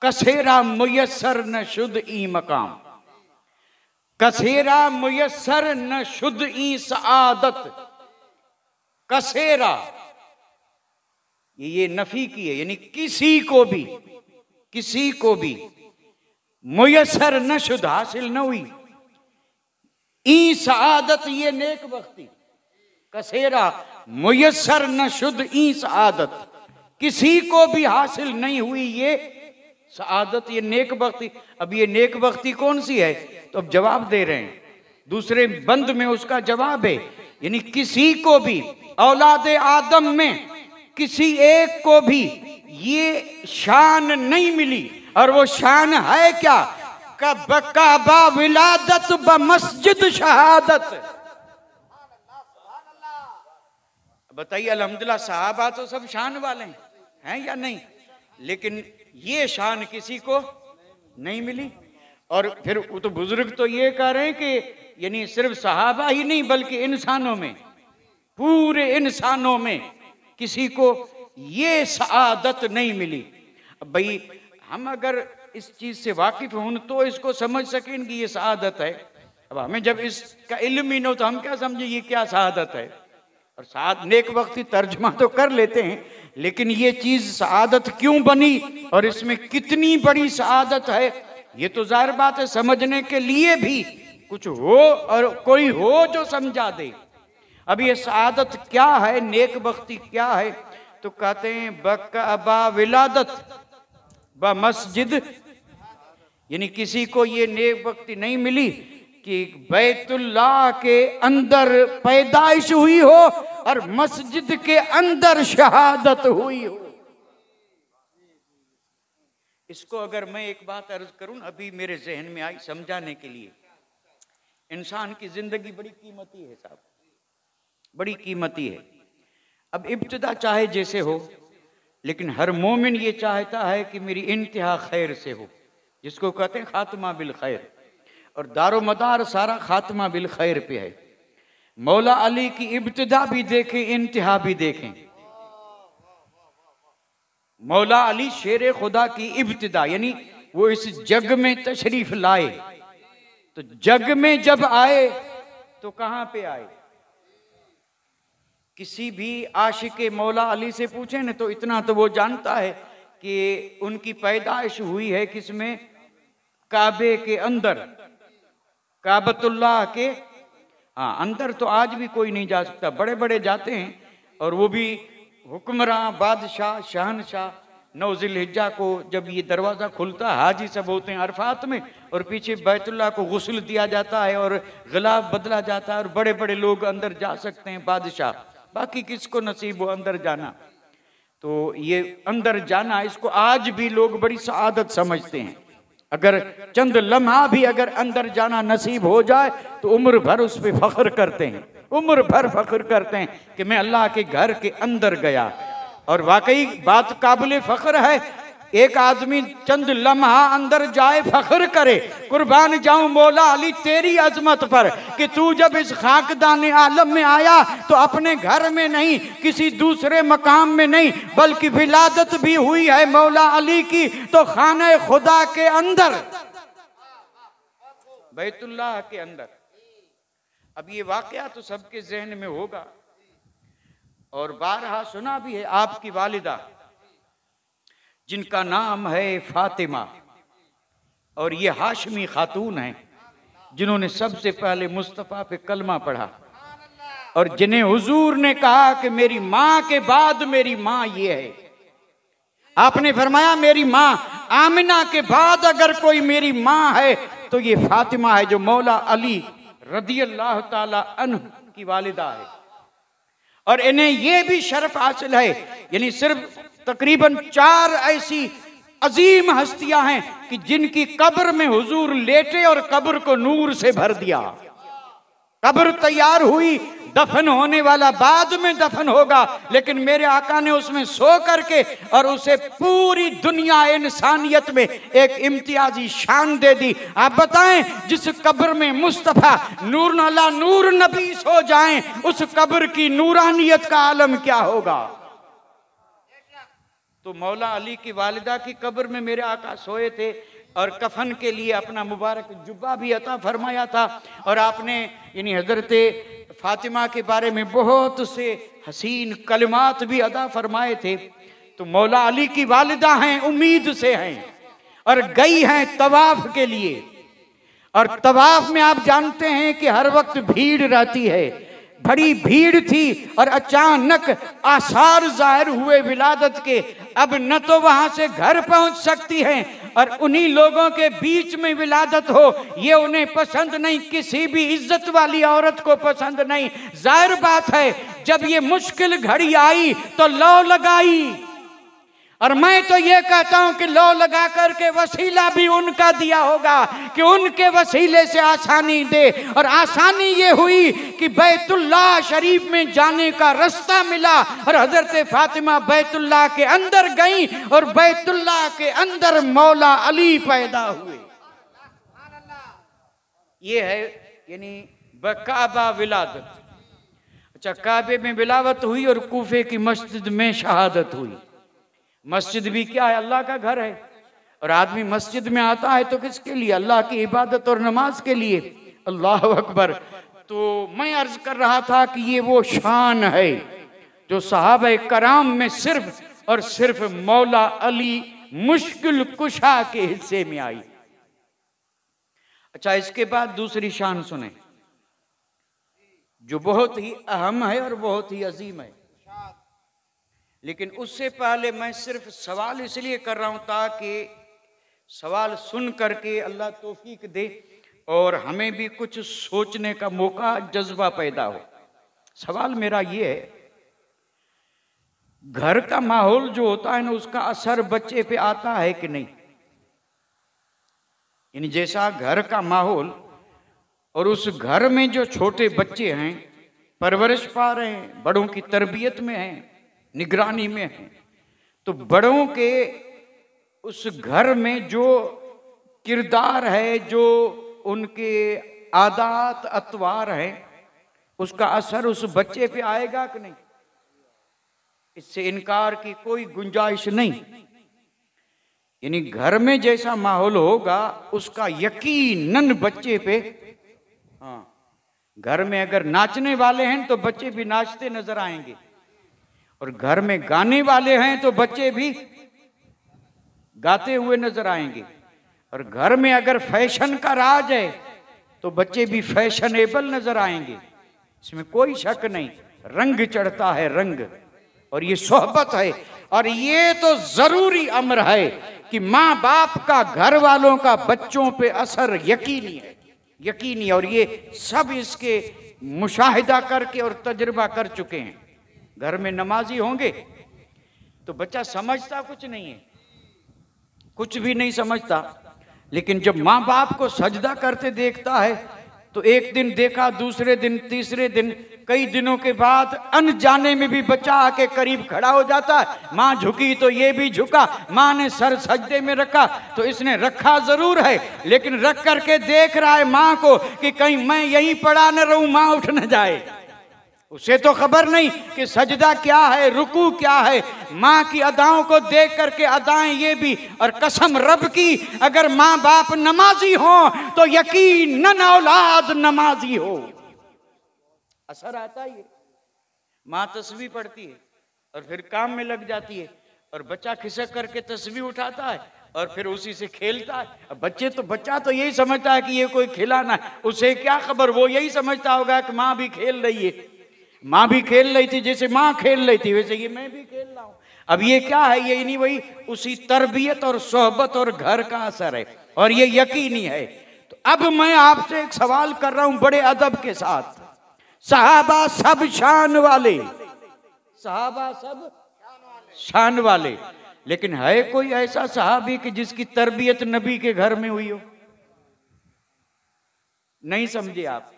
कसेरा मुयस्सर न शुद्ध ई मकाम, कसेरा मुयस्सर न शुद्ध ई सआदत। कसेरा ये नफी की है, यानी किसी को भी मुयसर न शुद हासिल न हुई। ई सआदत ये नेक बख्ती कसेरा मुयसर न शुद ई सआदत, किसी को भी हासिल नहीं हुई ये सआदत, ये नेक बख्ती। अब ये नेक बख्ती कौन सी है? तो अब जवाब दे रहे हैं, दूसरे बंद में उसका जवाब है, यानी किसी को भी औलाद आदम में किसी एक को भी ये शान नहीं मिली। और वो शान है क्या? काबा विलादत ब मस्जिद शहादत। बताइए, अल्हम्दुलिल्लाह सहाबा तो सब शान वाले हैं या नहीं? लेकिन ये शान किसी को नहीं मिली। और फिर वो तो बुजुर्ग तो ये कह रहे हैं कि यानी सिर्फ सहाबा ही नहीं बल्कि इंसानों में, पूरे इंसानों में किसी को ये सआदत नहीं मिली। अब भाई हम अगर इस चीज से वाकिफ हों तो इसको समझ सकें कि ये सआदत है। अब हमें जब इसका इल्म ही न हो तो हम क्या समझे ये क्या सआदत है। और साथ नेक वक्ती तर्जुमा तो कर लेते हैं, लेकिन ये चीज सआदत क्यों बनी और इसमें कितनी बड़ी सआदत है, ये तो जाहिर बात है समझने के लिए भी कुछ हो और कोई हो जो समझा दे। अब ये सआदत क्या है, नेक बख्ती क्या है? तो कहते हैं बका विलादत ब मस्जिद, यानी किसी को ये नेक बख्ती नहीं मिली कि बैतुल्लाह के अंदर पैदाइश हुई हो और मस्जिद के अंदर शहादत हुई हो। इसको अगर मैं एक बात अर्ज करूं, अभी मेरे जहन में आई समझाने के लिए। इंसान की जिंदगी बड़ी कीमती है साहब, बड़ी कीमती है। अब इब्तिदा चाहे जैसे हो, लेकिन हर मोमिन ये चाहता है कि मेरी इंतहा खैर से हो, जिसको कहते हैं खात्मा बिल खैर। और दारो मदार सारा खात्मा बिल खैर पे है। मौला अली की इब्तिदा भी देखें, इंतहा भी देखें। मौला अली शेर खुदा की इब्तिदा, यानी वो इस जग में तशरीफ लाए, तो जग में जब आए तो कहां पे आए? किसी भी आशिक मौला अली से पूछे ना तो इतना तो वो जानता है कि उनकी पैदाइश हुई है किसमें? काबे के अंदर, काबतुल्लाह के अंदर तो आज भी कोई नहीं जा सकता। बड़े बड़े जाते हैं और वो भी हुक्मरान, बादशाह, शहनशाह। 9 ज़िलहिज्जा को जब ये दरवाज़ा खुलता है, हाजी सब होते हैं अरफात में, और पीछे बैतुल्लाह को गुस्ल दिया जाता है और गिलाफ बदला जाता है और बड़े बड़े लोग अंदर जा सकते हैं, बादशाह। बाकी किसको नसीब हो अंदर जाना? तो ये अंदर जाना, इसको आज भी लोग बड़ी सआदत समझते हैं। अगर चंद लम्हा भी अगर अंदर जाना नसीब हो जाए तो उम्र भर उस पर फख्र करते हैं, उम्र भर फख्र करते हैं कि मैं अल्लाह के घर के अंदर गया। और वाकई बात काबिल फख्र है, एक आदमी चंद लम्हा अंदर जाए फख्र करे, कुर्बान जाऊं मौला अली तेरी अजमत पर कि तू जब इस खाकदान आलम में आया तो अपने घर में नहीं, किसी दूसरे मकाम में नहीं, बल्कि विलादत भी हुई है मौला अली की तो खाने खुदा के अंदर, बैतुल्लाह के अंदर। अब ये वाकया तो सबके जहन में होगा और बारहा सुना भी है। आपकी वालिदा जिनका नाम है फातिमा, और ये हाशमी खातून हैं जिन्होंने सबसे पहले मुस्तफ़ा पे कलमा पढ़ा और जिन्हें हुजूर ने कहा कि मेरी माँ के बाद मेरी माँ ये है। आपने फरमाया मेरी माँ आमिना के बाद अगर कोई मेरी माँ है तो ये फातिमा है, जो मौला अली रदी अल्लाह ताला अन्हु की वालिदा है। और इन्हें ये भी शर्फ हासिल है, यानी सिर्फ तकरीबन 4 ऐसी अजीम हस्तियां हैं कि जिनकी कब्र में हुजूर लेटे और कब्र को नूर से भर दिया। कब्र तैयार हुई, दफन होने वाला बाद में दफन होगा, लेकिन मेरे आका ने उसमें सो करके और उसे पूरी दुनिया इंसानियत में एक इम्तियाजी शान दे दी। आप बताएं, जिस कब्र में मुस्तफ़ा नूर अला नूर नबी सो जाएं, उस कब्र की नूरानियत का आलम क्या होगा? तो मौला अली की वालिदा की कब्र में मेरे आका सोए थे और कफन के लिए अपना मुबारक जुब्बा भी अता फरमाया था। और आपने यानी हजरत फातिमा के बारे में बहुत से हसीन कलिमात भी अदा फरमाए थे। तो मौला अली की वालिदा हैं, उम्मीद से हैं, और गई हैं तवाफ के लिए। और तवाफ में आप जानते हैं कि हर वक्त भीड़ रहती है, बड़ी भीड़ थी और अचानक आसार जाहिर हुए विलादत के। अब न तो वहां से घर पहुंच सकती हैं और उन्हीं लोगों के बीच में विलादत हो, ये उन्हें पसंद नहीं, किसी भी इज्जत वाली औरत को पसंद नहीं। जाहिर बात है जब ये मुश्किल घड़ी आई तो लौ लगाई। और मैं तो ये कहता हूं कि लौ लगा करके वसीला भी उनका दिया होगा कि उनके वसीले से आसानी दे। और आसानी ये हुई कि बैतुल्लाह शरीफ में जाने का रास्ता मिला और हजरत फातिमा बैतुल्लाह के अंदर गई और बैतुल्लाह के अंदर मौला अली पैदा हुए। ये है यानी बकाबा विलादत। अच्छा, काबे में विलावत हुई और कूफे की मस्जिद में शहादत हुई। मस्जिद भी क्या है? अल्लाह का घर है। और आदमी मस्जिद में आता है तो किसके लिए? अल्लाह की इबादत और नमाज के लिए। अल्लाह अकबर। तो मैं अर्ज कर रहा था कि ये वो शान है जो सहाबा कराम में सिर्फ और सिर्फ मौला अली मुश्किल कुशा के हिस्से में आई। अच्छा, इसके बाद दूसरी शान सुने जो बहुत ही अहम है और बहुत ही अजीम है। लेकिन उससे पहले मैं सिर्फ सवाल इसलिए कर रहा हूं ताकि सवाल सुन करके अल्लाह तौफीक दे और हमें भी कुछ सोचने का मौका, जज्बा पैदा हो। सवाल मेरा ये है, घर का माहौल जो होता है ना, उसका असर बच्चे पे आता है कि नहीं? यानी जैसा घर का माहौल और उस घर में जो छोटे बच्चे हैं परवरिश पा रहे हैं, बड़ों की तरबियत में हैं, निगरानी में है, तो बड़ों के उस घर में जो किरदार है, जो उनके आदात अतवार है, उसका असर उस बच्चे पे आएगा कि नहीं? इससे इनकार की कोई गुंजाइश नहीं। यानी घर में जैसा माहौल होगा उसका यकीनन बच्चे पे। हाँ, घर में अगर नाचने वाले हैं तो बच्चे भी नाचते नजर आएंगे, और घर में गाने वाले हैं तो बच्चे भी गाते हुए नजर आएंगे। और घर में अगर फैशन का राज है तो बच्चे भी फैशनेबल नजर आएंगे, इसमें कोई शक नहीं। रंग चढ़ता है रंग, और ये सोहबत है। और ये तो जरूरी अमर है कि माँ बाप का घर वालों का बच्चों पे असर यकीनी है, यकीनी। और ये सब इसके मुशाहिदा करके और तजुर्बा कर चुके हैं। घर में नमाजी होंगे तो बच्चा समझता कुछ नहीं है, कुछ भी नहीं समझता। लेकिन जब माँ बाप को सजदा करते देखता है तो एक दिन देखा, दूसरे दिन, तीसरे दिन, कई दिनों के बाद अनजाने में भी बच्चा आके करीब खड़ा हो जाता है। माँ झुकी तो ये भी झुका, माँ ने सर सजदे में रखा तो इसने रखा जरूर है, लेकिन रख करके देख रहा है माँ को कि कहीं मैं यहीं पड़ा न रहूं, माँ उठ न जाए। उसे तो खबर नहीं कि सजदा क्या है, रुकू क्या है। माँ की अदाओं को देख करके अदाएं ये भी, और कसम रब की अगर माँ बाप नमाजी हो तो यकीनन औलाद नमाजी हो। असर आता ही है। माँ तस्बीह पढ़ती है और फिर काम में लग जाती है, और बच्चा खिसक करके तस्बीह उठाता है और फिर उसी से खेलता है। अब बच्चा तो यही समझता है कि ये कोई खिलाना है, उसे क्या खबर, वो यही समझता होगा कि माँ भी खेल रही है। माँ भी खेल रही थी, जैसे माँ खेल रही थी वैसे ये मैं भी खेल रहा हूं। अब ये क्या है? ये नहीं, वही उसी तरबियत और सोहबत और घर का असर है, और ये यकीनी है। तो अब मैं आपसे एक सवाल कर रहा हूं बड़े अदब के साथ। सहाबा सब शान वाले, सहाबा सब शान वाले, लेकिन है कोई ऐसा सहाबी कि जिसकी तरबियत नबी के घर में हुई हो? नहीं समझे आप?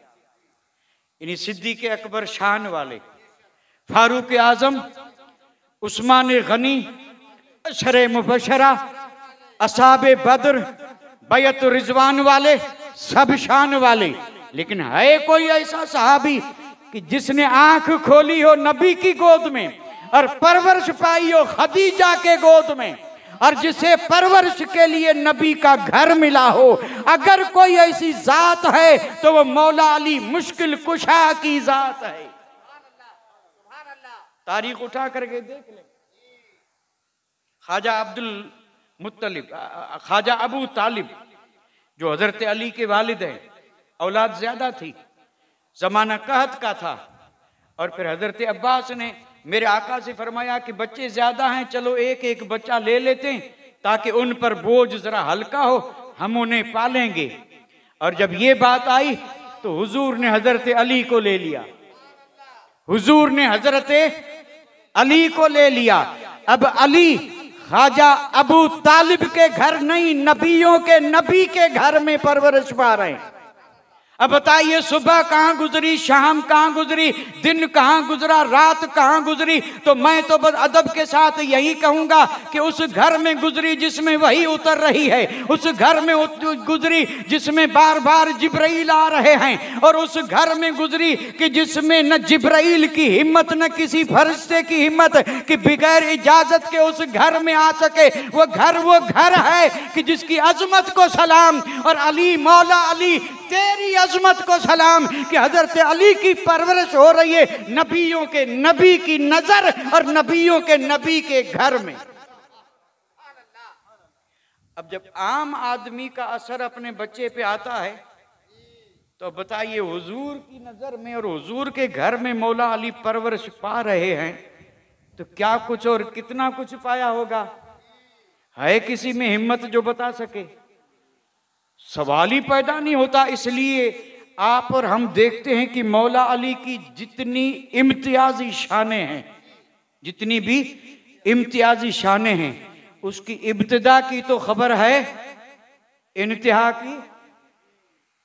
यानी सिद्दीक़ अकबर शान वाले, फारूक आजम, उस्मान गनी, अशरे मुबशरा, असहाबे बद्र, बैअत रिजवान वाले, सब शान वाले। लेकिन है कोई ऐसा सहाबी कि जिसने आंख खोली हो नबी की गोद में और परवरिश पाई हो खदीजा के गोद में, और जिसे परवरिश के लिए नबी का घर मिला हो? अगर कोई ऐसी जात है तो वो मौला अली मुश्किल कुशा की जात है। तारीख उठा करके देख ले। ख्वाजा अब्दुल मुत्तलिब, ख्वाजा अबू तालिब जो हजरत अली के वालिद हैं, औलाद ज्यादा थी, जमाना कहत का था। और फिर हजरत अब्बास ने मेरे आका से फरमाया कि बच्चे ज्यादा हैं, चलो एक एक बच्चा ले लेते हैं ताकि उन पर बोझ जरा हल्का हो, हम उन्हें पालेंगे। और जब ये बात आई तो हुजूर ने हजरत अली को ले लिया, हुजूर ने हजरत अली को ले लिया। अब अली ख्वाजा अबू तालिब के घर नहीं, नबियों के नबी के घर में परवरिश पा रहे हैं। अब बताइए सुबह कहां गुजरी, शाम कहां गुजरी, दिन कहां गुजरा, रात कहां गुजरी। तो मैं तो बस अदब के साथ यही कहूंगा कि उस घर में गुजरी जिसमें वही उतर रही है, उस घर में गुजरी जिसमें बार बार जिब्राइल आ रहे हैं, और उस घर में गुजरी कि जिसमें न जिब्राइल की हिम्मत न किसी फरिश्ते की हिम्मत कि बगैर इजाजत के उस घर में आ सके। वो घर है कि जिसकी अजमत को सलाम, और अली मौला अली तेरी अजमत को सलाम कि हजरत अली की परवरिश हो रही है नबियों के नबी की नजर और नबियों के नबी के घर में। अब जब आम आदमी का असर अपने बच्चे पे आता है तो बताइए हुजूर की नजर में और हुजूर के घर में मौला अली परवरिश पा रहे हैं तो क्या कुछ और कितना कुछ पाया होगा। है किसी में हिम्मत जो बता सके? सवाल ही पैदा नहीं होता। इसलिए आप और हम देखते हैं कि मौला अली की जितनी इम्तियाजी शानें हैं, जितनी भी इम्तियाजी शानें हैं, उसकी इब्तिदा की तो खबर है, इंतहा की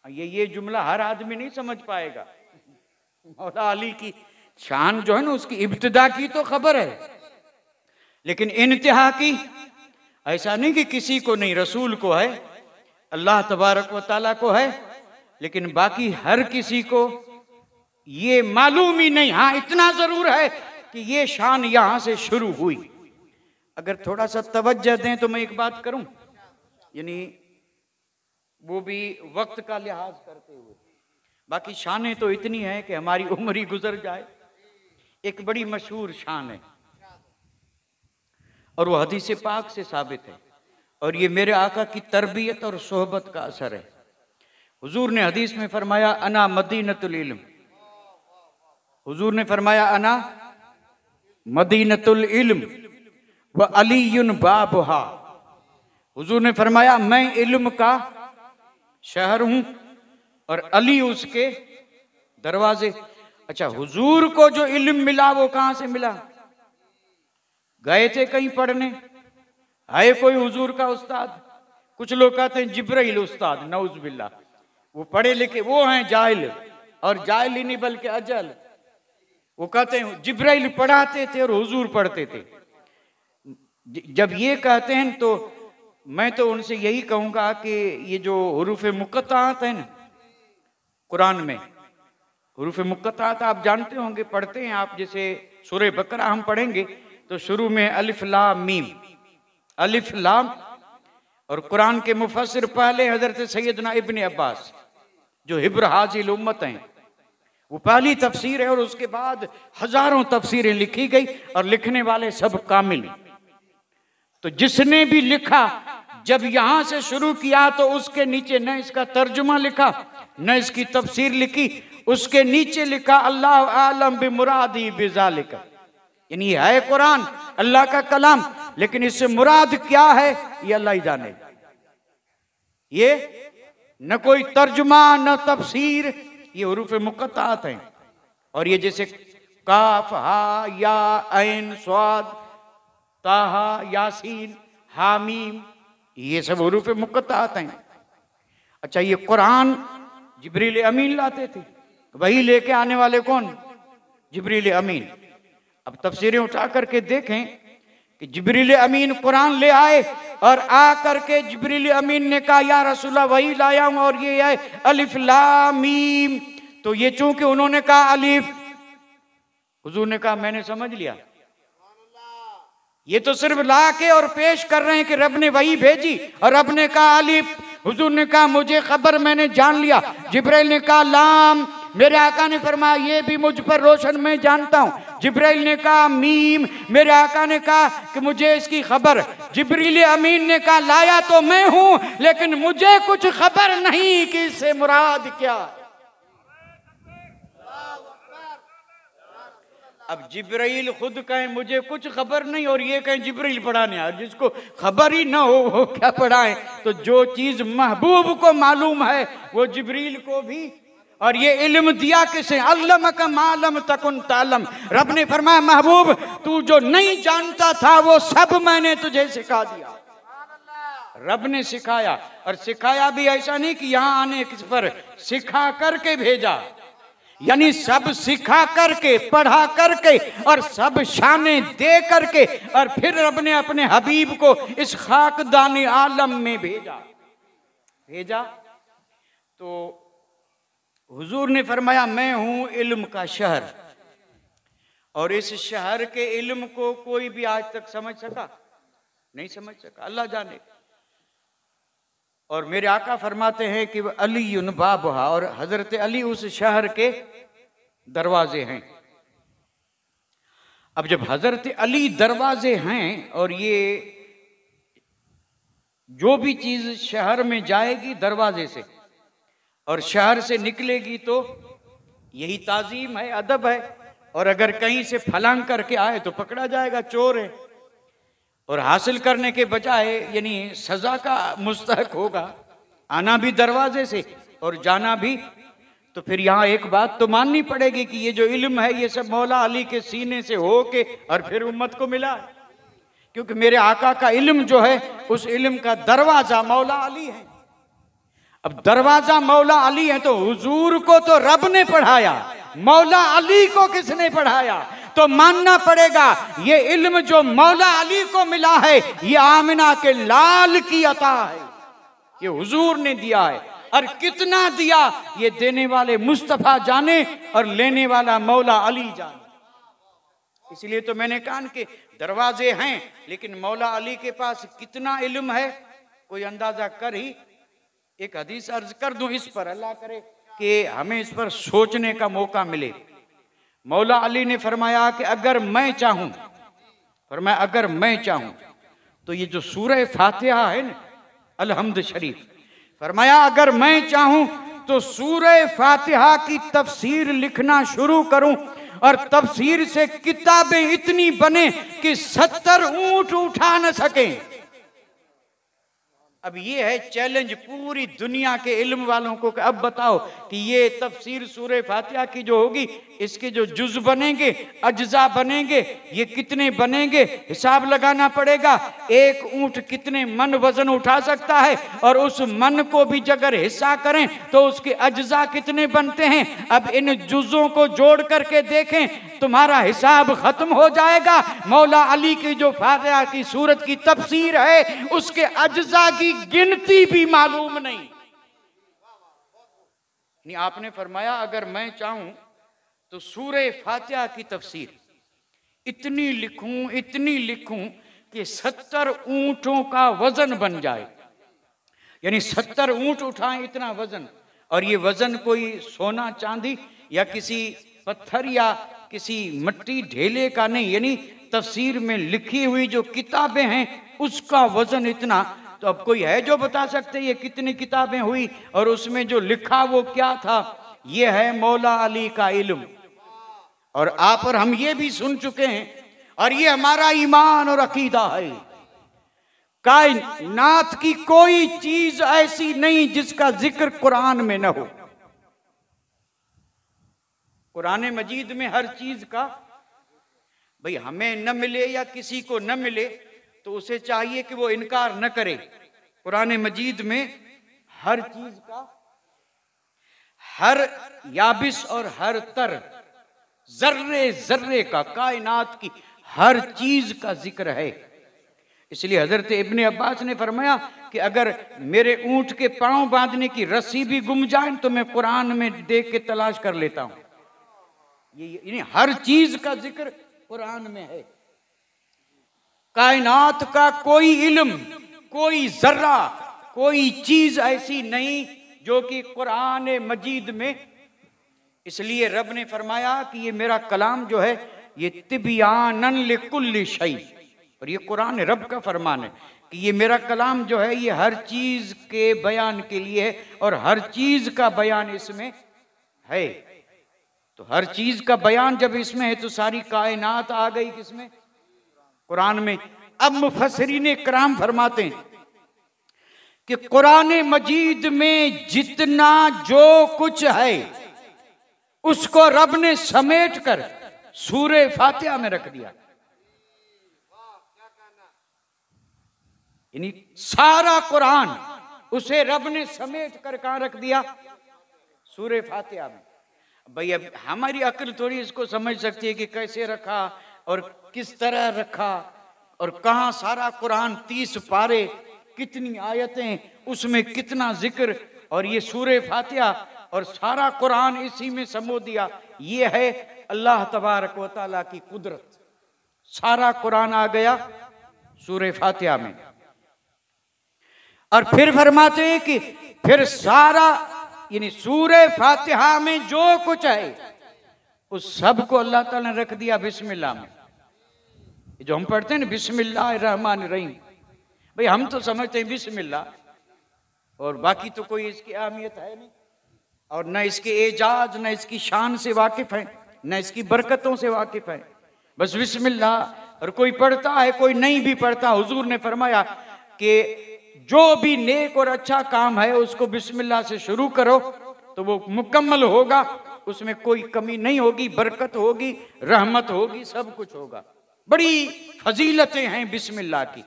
ये जुमला हर आदमी नहीं समझ पाएगा। मौला अली की शान जो है ना, उसकी इब्तिदा की तो खबर है, लेकिन इंतहा की ऐसा नहीं कि किसी को नहीं, रसूल को है, अल्लाह तबारक व ताला को है, लेकिन बाकी हर किसी को ये मालूम ही नहीं। हाँ इतना जरूर है कि ये शान यहां से शुरू हुई। अगर थोड़ा सा तवज्जो दें तो मैं एक बात करूं, यानी वो भी वक्त का लिहाज करते हुए, बाकी शानें तो इतनी है कि हमारी उम्र ही गुजर जाए। एक बड़ी मशहूर शान है और वो हदीस पाक से साबित है, और ये मेरे आका की तरबियत और सोहबत का असर है। हुजूर ने हदीस में फरमाया अना मदीनतुल इल्म, हुजूर ने फरमाया अना मदीनतुल इल्म व अलीयुन बाबुहा। हुजूर ने फरमाया मैं इल्म का शहर हूं और अली उसके दरवाजे। अच्छा, हुजूर को जो इल्म मिला वो कहां से मिला? गए थे कहीं पढ़ने? आए कोई हुजूर का उस्ताद? कुछ लोग कहते हैं जिब्राइल उस्ताद, नऊज बिल्ला, वो पढ़े लिखे वो हैं जाहिल, और जाहिल ही नहीं बल्कि अजल। वो कहते हैं जिब्राइल पढ़ाते थे और हुजूर पढ़ते थे। जब ये कहते हैं तो मैं तो उनसे यही कहूंगा कि ये जो हुरूफ मुक़त्ताअत है ना कुरान में, हुरूफ मुक़त्ताअत आप जानते होंगे, पढ़ते हैं आप, जैसे सूरह बकरा हम पढ़ेंगे तो शुरू में अलिफ लाम मीम, अलिफ लाम, और कुरान के मुफस्सिर पहले हजरत सैयदना इब्न अब्बास जो हिब्र हाजिल उम्मत हैं, वो पहली तफसीर है, और उसके बाद हजारों तफसीरें लिखी गई और लिखने वाले सब कामिल। तो जिसने भी लिखा जब यहां से शुरू किया तो उसके नीचे न इसका तर्जुमा लिखा न इसकी तफसीर लिखी, उसके नीचे लिखा अल्लाह आलम बिमुरादी बिज़ालिका, यानी है कुरान अल्लाह का कलाम, लेकिन इससे मुराद क्या है ये अल्लाह ही जाने। ये न कोई तर्जुमा न तफसीर, ये हुरूफ मुक़त्ताअत हैं। और ये जैसे काफ हा या ऐन स्वाद ताहा यासीन हामीम, ये सब हुरूफ मुक़त्ताअत हैं। अच्छा, ये कुरान जिब्रील अमीन लाते थे, वही लेके आने वाले कौन? जिब्रील अमीन। अब तफसीरें उठा करके देखें कि जिब्रील अमीन कुरान ले आए और आ करके जिब्रील अमीन ने कहा या रसूलल्लाह वही लाया हूं और ये है अलिफ लाम मीम। तो ये चूंकि उन्होंने कहा अलिफ, हुजूर ने कहा मैंने समझ लिया, ये तो सिर्फ ला के और पेश कर रहे हैं कि रब ने वही भेजी, और रब ने कहा अलिफ, हुजूर ने कहा मुझे खबर, मैंने जान लिया। जिब्राइल ने कहा लाम, मेरे आका ने फरमाया ये भी मुझ पर रोशन मैं जानता हूं। जिब्राइल ने कहा मीम, मेरे आका ने कहा कि मुझे इसकी खबर। जिब्रील अमीन ने कहा लाया तो मैं हूं, लेकिन मुझे कुछ खबर नहीं कि इससे मुराद क्या है। अब जिब्राइल खुद कहें मुझे कुछ खबर नहीं, और ये कहें जिब्राइल पढ़ाने आए। जिसको खबर ही ना हो वो क्या पढ़ाए। तो जो चीज महबूब को मालूम है वो जिब्रील को भी। और ये इल्म दिया किसे? अल्लमक मालम तकुन तालम। रब ने फरमाया महबूब तू जो नहीं जानता था वो सब मैंने तुझे सिखा दिया। रब ने सिखाया, और सिखाया भी ऐसा नहीं कि यहां आने किस पर, सिखा करके भेजा। यानी सब सिखा करके, पढ़ा करके, और सब शाने दे करके, और फिर रब ने अपने हबीब को इस खाकदानी आलम में भेजा। तो हुजूर ने फरमाया मैं हूं इल्म का शहर, और इस शहर के इल्म को कोई भी आज तक समझ सका? नहीं समझ सका, अल्लाह जाने। और मेरे आका फरमाते हैं कि अली बाबहा, और हजरत अली उस शहर के दरवाजे हैं। अब जब हजरत अली दरवाजे हैं, और ये जो भी चीज शहर में जाएगी दरवाजे से, और शहर से निकलेगी तो यही ताजीम है, अदब है। और अगर कहीं से फलांग करके आए तो पकड़ा जाएगा, चोर है, और हासिल करने के बजाय यानी सजा का मुस्तहक होगा। आना भी दरवाजे से और जाना भी। तो फिर यहाँ एक बात तो माननी पड़ेगी कि ये जो इल्म है ये सब मौला अली के सीने से हो के और फिर उम्मत को मिला। क्योंकि मेरे आका का इल्म जो है उस इल्म का दरवाजा मौला अली है। अब दरवाजा मौला अली है तो हुजूर को तो रब ने पढ़ाया, मौला अली को किसने पढ़ाया? तो मानना पड़ेगा ये इल्म जो मौला अली को मिला है ये आमिना के लाल की अता है, ये हुजूर ने दिया है। और कितना दिया ये देने वाले मुस्तफा जाने और लेने वाला मौला अली जाने। इसलिए तो मैंने कहा कि दरवाजे हैं, लेकिन मौला अली के पास कितना इल्म है कोई अंदाजा कर ही। एक हदीस अर्ज कर दूं इस पर, अल्लाह करे कि हमें इस पर सोचने का मौका मिले। मौला अली ने फरमाया कि अगर मैं चाहूं, फरमाया अगर मैं चाहूं तो ये जो सूरह फातिहा है ना, अलहम्द शरीफ, फरमाया अगर मैं चाहूं तो सूरह फातिहा की तफसीर लिखना शुरू करूं और तफसीर से किताबें इतनी बने कि 70 ऊंट उठा न सकें। अब ये है चैलेंज पूरी दुनिया के इल्म वालों को कि अब बताओ कि ये तफसीर सूरह फातिहा की जो होगी इसके जो जुज बनेंगे, अज्जा बनेंगे, ये कितने बनेंगे हिसाब लगाना पड़ेगा। एक ऊंट कितने मन वजन उठा सकता है और उस मन को भी अगर हिस्सा करें तो उसके अज्जा कितने बनते हैं। अब इन जुजों को जोड़ करके देखें, तुम्हारा हिसाब खत्म हो जाएगा। मौला अली की जो फातिहा की सूरत की तफसीर है उसके अज्जा की गिनती भी मालूम नहीं। आपने फरमाया अगर मैं चाहूं तो सूरह फातिहा की तफसीर इतनी लिखूं कि 70 ऊंटों का वजन बन जाए, यानी 70 ऊंट उठाएं इतना वजन। और ये वजन कोई सोना चांदी या किसी पत्थर या किसी मिट्टी ढेले का नहीं, यानी तफसीर में लिखी हुई जो किताबें हैं उसका वजन इतना। तो अब कोई है जो बता सकते ये कितनी किताबें हुई और उसमें जो लिखा वो क्या था? ये है मौला अली का इल्म। और आप और हम ये भी सुन चुके हैं और ये हमारा ईमान और अकीदा है। कायनात की कोई चीज ऐसी नहीं जिसका जिक्र कुरान में न हो। कुरान मजीद में हर चीज का, भाई हमें न मिले या किसी को न मिले तो उसे चाहिए कि वो इनकार न करे। कुरान मजीद में हर चीज का, हर याबिस और हर तर, जर्रे जर्रे का, कायनात की हर चीज का जिक्र है। इसलिए हजरत इब्ने अब्बास ने फरमाया कि अगर मेरे ऊंट के पांव बांधने की रस्सी भी गुम जाए तो मैं कुरान में देख के तलाश कर लेता हूं। ये हर चीज का जिक्र कुरान में है। कायनात का कोई इल्म, कोई जर्रा, कोई चीज ऐसी नहीं जो कि कुरान मजीद में। इसलिए रब ने फरमाया कि ये मेरा कलाम जो है ये तिबियानन लिकुल्ली शै, और ये कुरान रब का फरमान है कि ये मेरा कलाम जो है ये हर चीज के बयान के लिए है और हर चीज का बयान इसमें है। तो हर चीज का बयान जब इसमें है तो सारी कायनात आ गई किसमें? कुरान में। अब मुफस्सिरीन इकराम फरमाते हैं कि कुरान मजीद में जितना जो कुछ है उसको रब ने समेट कर सूरे फातिहा में रख दिया। यानी सारा कुरान उसे रब ने समेट कर कहां रख दिया? सूरे फातिहा में। भाई अब हमारी अक्ल थोड़ी इसको समझ सकती है कि कैसे रखा और किस तरह रखा और कहां सारा कुरान 30 पारे, कितनी आयतें, उसमें कितना जिक्र, और ये सूरे फातिहा और सारा कुरान इसी में समो दिया। ये है अल्लाह तबारक व तआला की कुदरत। सारा कुरान आ गया सूरे फातिहा में। और फिर फरमाते हैं कि फिर सारा यानी सूरे फातिहा में जो कुछ है उस सब को अल्लाह ताला ने रख दिया बिस्मिल्लाह में। जो हम पढ़ते हैं ना बिस्मिल्लाहिर्रहमानिर्रहीम, भाई हम तो समझते हैं बिस्मिल्लाह और बाकी तो कोई इसकी अहमियत है नहीं और न इसके एजाज न इसकी शान से वाकिफ है न इसकी बरकतों से वाकिफ है। बस बिस्मिल्लाह। और कोई पढ़ता है कोई नहीं भी पढ़ता, हुजूर ने फरमाया कि जो भी नेक और अच्छा काम है उसको बिस्मिल्लाह से शुरू करो तो वो मुकम्मल होगा, उसमें कोई कमी नहीं होगी, बरकत होगी, रहमत होगी, सब कुछ होगा। बड़ी फजीलतें हैं बिस्मिल्लाह की।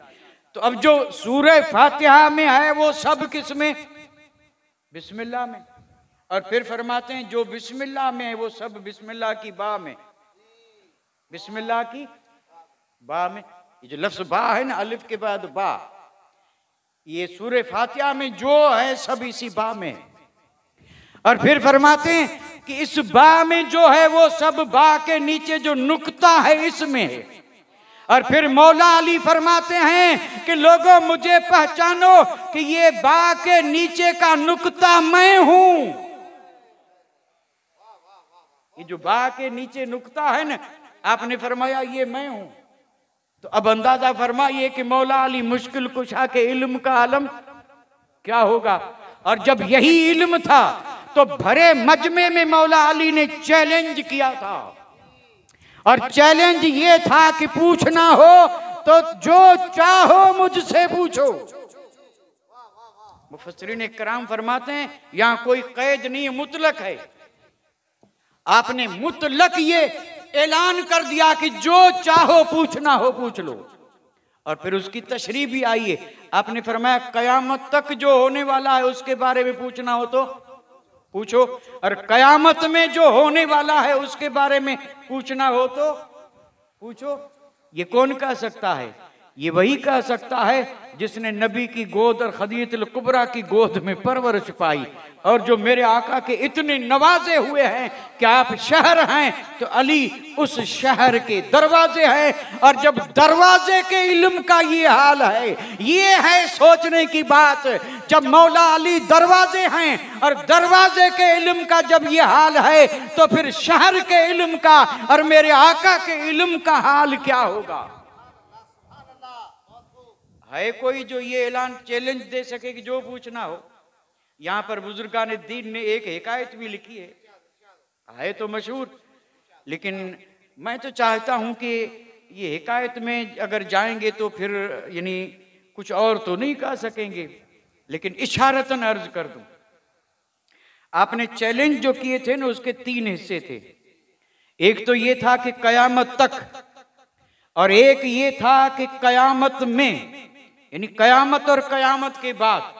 तो अब जो सूरह फातिहा में है वो सब किस में? बिस्मिल्लाह में। और फिर फरमाते हैं जो बिस्मिल्लाह में है वो सब बिस्मिल्लाह की बा में। बिस्मिल्लाह की बा में। ये जो लफ्ज बा है ना, अलिफ के बाद बा, ये सूरह फातिहा में जो है सब इसी बा में है। और फिर फरमाते हैं कि इस बा में जो है वो सब बा के नीचे जो नुक्ता है इसमें है। और फिर मौला अली फरमाते हैं कि लोगों मुझे पहचानो कि ये बा के नीचे का नुक्ता मैं हूं। ये जो बा के नीचे नुक्ता है ना, आपने फरमाया ये मैं हूं। तो अब अंदाजा फरमाइए कि मौला अली मुश्किल कुशा के इल्म का आलम क्या होगा। और जब यही इल्म था तो भरे मजमे में मौला अली ने चैलेंज किया था और चैलेंज ये था कि पूछना हो तो जो चाहो मुझसे पूछो। मुफस्सिरीन इकराम फरमाते हैं यहां कोई कैद नहीं, मुतलक है। आपने मुतलक ये ऐलान कर दिया कि जो चाहो पूछना हो पूछ लो। और फिर उसकी तशरीह भी आई है। आपने फरमाया कयामत तक जो होने वाला है उसके बारे में पूछना हो तो पूछो, और कयामत में जो होने वाला है उसके बारे में पूछना हो तो पूछो। ये कौन कह सकता है? ये वही कह सकता है जिसने नबी की गोद और खदीजतुल कुबरा की गोद में परवरिश पाई और जो मेरे आका के इतने नवाजे हुए हैं कि आप शहर हैं तो अली उस शहर के दरवाजे हैं। और जब दरवाजे के इल्म का ये हाल है, ये है सोचने की बात। जब मौला अली दरवाजे हैं और दरवाजे के इल्म का जब ये हाल है तो फिर शहर के इल्म का और मेरे आका के इल्म का हाल क्या होगा? है कोई जो ये ऐलान चैलेंज दे सके कि जो पूछना हो? यहां पर बुजुर्गान दीन ने एक हिकायत भी लिखी है तो मशहूर, लेकिन मैं तो चाहता हूं कि ये हिकायत में अगर जाएंगे तो फिर यानी कुछ और तो नहीं कह सकेंगे, लेकिन इशारतन अर्ज कर दूं। आपने चैलेंज जो किए थे ना उसके 3 हिस्से थे। एक तो ये था कि कयामत तक, और एक ये था कि कयामत में, यानी कयामत और कयामत के बाद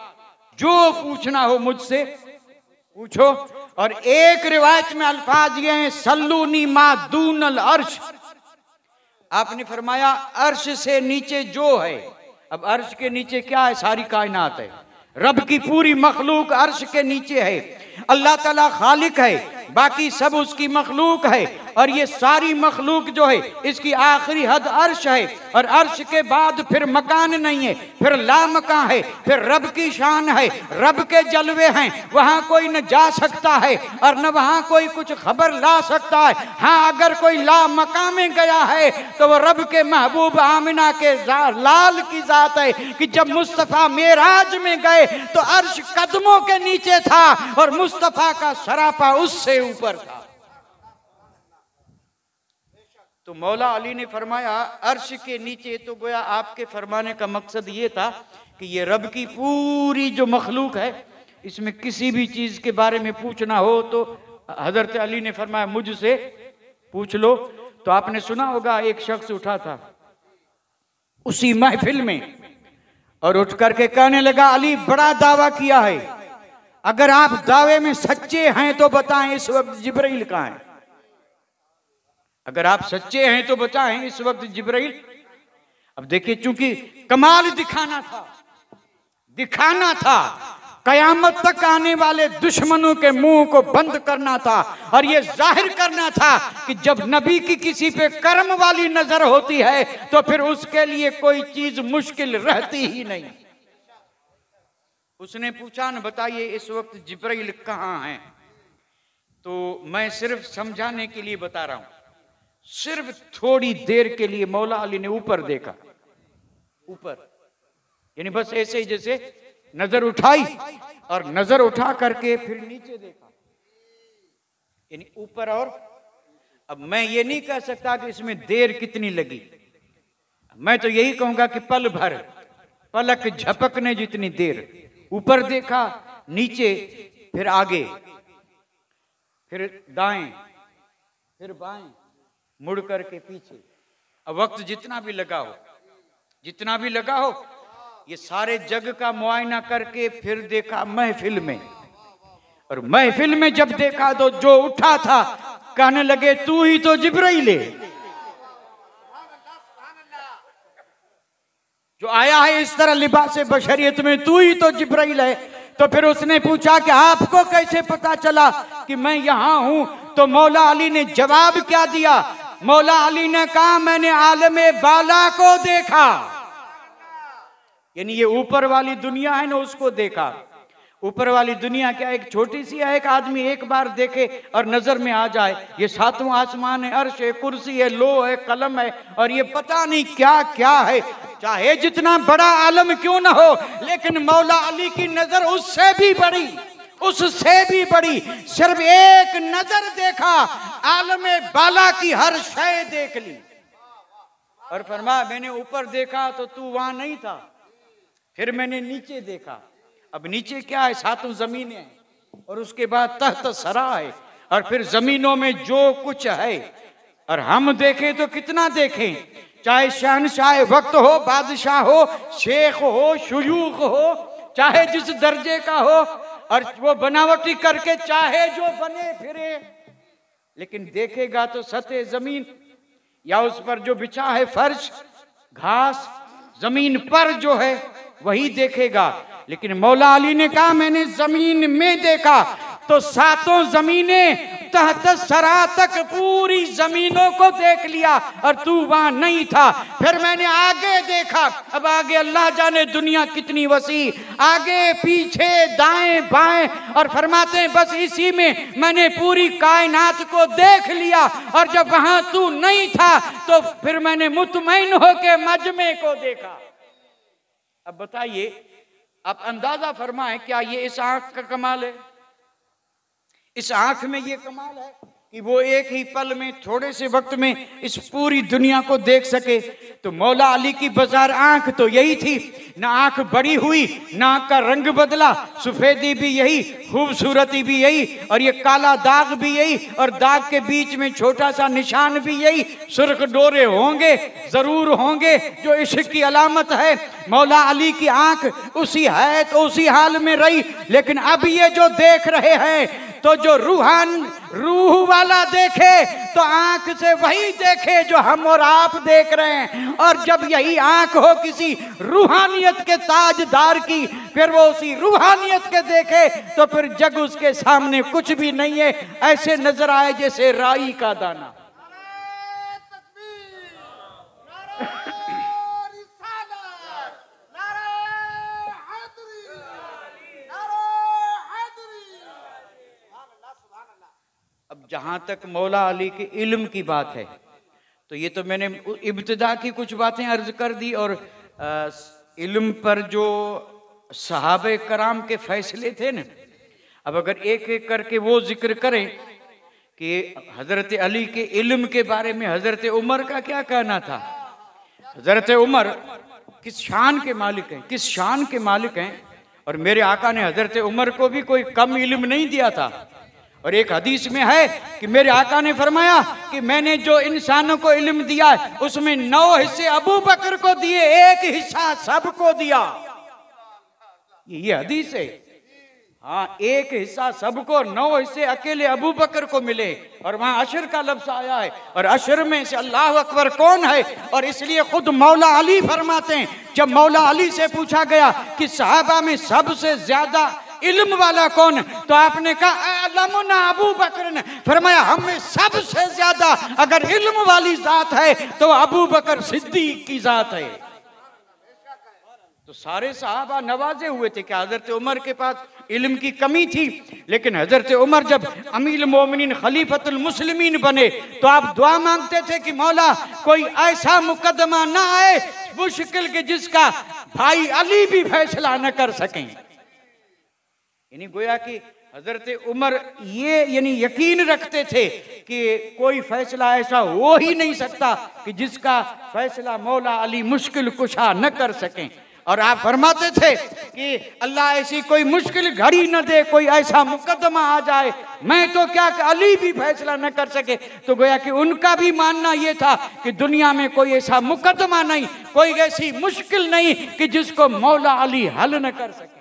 जो पूछना हो मुझसे पूछो। और एक रिवायत में अल्फाज ये हैं सल्लूनी मा दूनल अर्श। आपने फरमाया अर्श से नीचे जो है। अब अर्श के नीचे क्या है? सारी कायनात है। रब की पूरी मखलूक अर्श के नीचे है। अल्लाह ताला खालिक है, बाकी सब उसकी मखलूक है। और ये सारी मखलूक जो है इसकी आखिरी हद अर्श है, और अर्श के बाद फिर मकान नहीं है, फिर लामकां है, फिर रब की शान है, रब के जलवे हैं, वहां कोई न जा सकता है और न वहां कोई कुछ खबर ला सकता है। हाँ, अगर कोई लामकां में गया है तो वो रब के महबूब आमिना के लाल की जात है कि जब मुस्तफा मेराज में गए तो अर्श कदमों के नीचे था और मुस्तफा का सरापा उससे ऊपर था। तो मौला अली ने फरमाया अर्श के नीचे, तो गोया आपके फरमाने का मकसद ये था कि ये रब की पूरी जो मखलूक है इसमें किसी भी चीज के बारे में पूछना हो तो हजरत अली ने फरमाया मुझसे पूछ लो। तो आपने सुना होगा एक शख्स उठा था उसी महफिल में और उठ करके कहने लगा अली बड़ा दावा किया है, अगर आप दावे में सच्चे हैं तो बताएं इस वक्त जिब्राइल कहां है। अगर आप सच्चे हैं तो बताएं इस वक्त जिब्राइल। अब देखिए, चूंकि कमाल दिखाना था, कयामत तक आने वाले दुश्मनों के मुंह को बंद करना था और यह जाहिर करना था कि जब नबी की किसी पे कर्म वाली नजर होती है तो फिर उसके लिए कोई चीज मुश्किल रहती ही नहीं। उसने पूछा न बताइए इस वक्त जिब्राइल कहां है। तो मैं सिर्फ समझाने के लिए बता रहा हूं, सिर्फ थोड़ी देर के लिए मौला अली ने ऊपर देखा, ऊपर यानी बस ऐसे ही जैसे नजर उठाई और नजर उठा करके फिर नीचे देखा, यानी ऊपर। और अब मैं ये नहीं कह सकता कि इसमें देर कितनी लगी, मैं तो यही कहूंगा कि पल भर, पलक झपकने जितनी देर। ऊपर देखा, नीचे, फिर आगे, फिर दाएं, फिर बाएं, मुड़ करके पीछे। अब वक्त जितना भी लगा हो ये सारे जग का मुआयना करके फिर देखा महफिल में, और महफिल में जब देखा तो जो उठा था कहने लगे तू ही तो जिब्राइल है, जो आया है इस तरह लिबास बशरियत में, तू ही तो जिब्राइल है। तो फिर उसने पूछा कि आपको कैसे पता चला कि मैं यहां हूं। तो मौला अली ने जवाब क्या दिया, मौला अली ने कहा मैंने आलमे बाला को देखा, यानी ये ऊपर वाली दुनिया है ना उसको देखा। ऊपर वाली दुनिया क्या एक छोटी सी है, एक आदमी एक बार देखे और नजर में आ जाए। ये सातवां आसमान है, अर्श है, कुर्सी है, लो है, कलम है, और ये पता नहीं क्या क्या है, चाहे जितना बड़ा आलम क्यों ना हो, लेकिन मौला अली की नजर उससे भी बड़ी। सिर्फ एक नजर देखा, आलमे बाला की हर शय देख ली। और फरमाया मैंने ऊपर देखा तो तू वहां नहीं था, फिर मैंने नीचे देखा। अब नीचे क्या है, सातों जमीनें हैं, और उसके बाद तहत सरा है, और फिर जमीनों में जो कुछ है। और हम देखें तो कितना देखें, चाहे शहनशाह वक्त हो, बादशाह हो, शेख हो, शुयूख हो, चाहे जिस दर्जे का हो, और वो बनावटी करके चाहे जो बने फिरे, लेकिन देखेगा तो सतह जमीन या उस पर जो बिछा है फर्श, घास, जमीन पर जो है वही देखेगा। लेकिन मौला अली ने कहा मैंने जमीन में देखा तो सातों जमीनें तहत सरा तक पूरी जमीनों को देख लिया और तू वहां नहीं था। फिर मैंने आगे देखा, अब आगे अल्लाह जाने दुनिया कितनी वसी, आगे पीछे दाएं बाएं, और फरमाते हैं बस इसी में मैंने पूरी कायनात को देख लिया। और जब वहां तू नहीं था तो फिर मैंने मुतमईन होके मजमे को देखा। अब बताइए, आप अंदाजा फरमाएं, क्या ये इस आंख का कमाल है? इस आंख में ये कमाल है कि वो एक ही पल में, थोड़े से वक्त में इस पूरी दुनिया को देख सके। तो मौला अली की बाजार आंख तो यही थी, ना आंख बड़ी हुई, ना आंख का रंग बदला, सफेदी भी यही, खूबसूरती भी यही, और ये काला दाग भी यही, और दाग के बीच में छोटा सा निशान भी यही। सुर्ख डोरे होंगे, जरूर होंगे, जो इश्क की अलामत है। मौला अली की आंख उसी है तो उसी हाल में रही। लेकिन अब ये जो देख रहे हैं, तो जो रूह वाला देखे तो आंख से वही देखे जो हम और आप देख रहे हैं। और जब यही आंख हो किसी रूहानियत के ताजदार की, फिर वो उसी रूहानियत के देखे तो फिर जग उसके सामने कुछ भी नहीं है, ऐसे नजर आए जैसे राई का दाना। जहाँ तक मौला अली के इल्म की बात है तो ये तो मैंने इब्तिदा की कुछ बातें अर्ज कर दी, और इल्म पर जो सहाबे कराम के फैसले थे न, अब अगर एक एक करके वो जिक्र करें कि हजरत अली के इल्म के बारे में हजरत उमर का क्या कहना था। हजरत उमर किस शान के मालिक हैं, किस शान के मालिक हैं, और मेरे आका ने हजरत उमर को भी कोई कम इल्म नहीं दिया था। और एक हदीस में है कि मेरे आका ने फरमाया कि मैंने जो इंसानों को इल्म दिया उसमें 9 हिस्से अबू बकर को दिए, 1 हिस्सा सबको दिया। ये हदीस है। हाँ, 1 हिस्सा सबको, 9 हिस्से अकेले अबू बकर को मिले। और वहां अशर का लफ्ज आया है, और अशर में से अल्लाह अकबर कौन है। और इसलिए खुद मौला अली फरमाते हैं, जब मौला अली से पूछा गया कि सहाबा में सबसे ज्यादा इल्म वाला कौन, तो आपने कहा अलमुना अबू बकर ने। फरमाया हमें सबसे ज्यादा अगर इल्म वाली जात है तो अबू बकर सिद्दीक की जात है। तो सारे सहाबा नवाजे हुए थे कि हजरत उमर के पास इल्म की कमी थी, लेकिन हजरत उमर जब अमीर मोमिनीन खलीफतुल मुस्लिमीन बने तो आप दुआ मांगते थे कि मौला कोई ऐसा मुकदमा ना आए मुश्किल के जिसका भाई अली भी फैसला न कर सकें। यानी गोया कि हजरत उमर ये यानी यकीन रखते थे कि कोई फैसला ऐसा हो ही नहीं सकता कि जिसका फैसला मौला अली मुश्किल कुशा न कर सकें। और आप फरमाते थे कि अल्लाह ऐसी कोई मुश्किल घड़ी न दे, कोई ऐसा मुकदमा आ जाए मैं तो क्या अली भी फैसला न कर सके। तो गोया कि उनका भी मानना यह था कि दुनिया में कोई ऐसा मुकदमा नहीं, कोई ऐसी मुश्किल नहीं कि जिसको मौला अली हल न कर सके।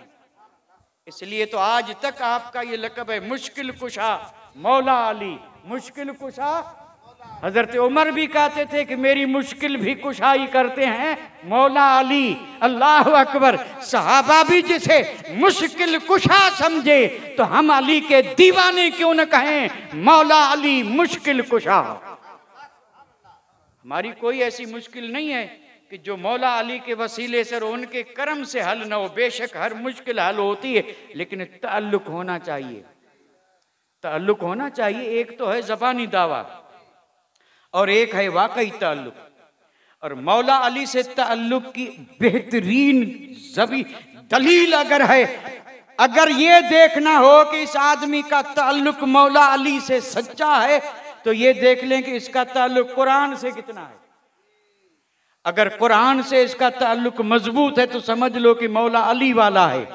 इसलिए तो आज तक आपका ये लक़ब है मुश्किल कुशा मौला अली, मुश्किल कुशा। हजरत उमर भी कहते थे कि मेरी मुश्किल भी कुशाई करते हैं मौला अली। अल्लाह अकबर। सहाबा भी जिसे मुश्किल कुशा समझे तो हम अली के दीवाने क्यों न कहें मौला अली मुश्किल कुशा। हमारी कोई ऐसी मुश्किल नहीं है कि जो मौला अली के वसीले से और उनके करम से हल न हो। बेशक हर मुश्किल हल होती है, लेकिन ताल्लुक होना चाहिए, ताल्लुक होना चाहिए। एक तो है ज़बानी दावा और एक है वाकई ताल्लुक। और मौला अली से ताल्लुक की बेहतरीन जबी दलील अगर है, अगर ये देखना हो कि इस आदमी का ताल्लुक मौला अली से सच्चा है तो ये देख लें कि इसका ताल्लुक कुरान से कितना है। अगर कुरान से इसका ताल्लुक मजबूत है तो समझ लो कि मौला अली वाला है,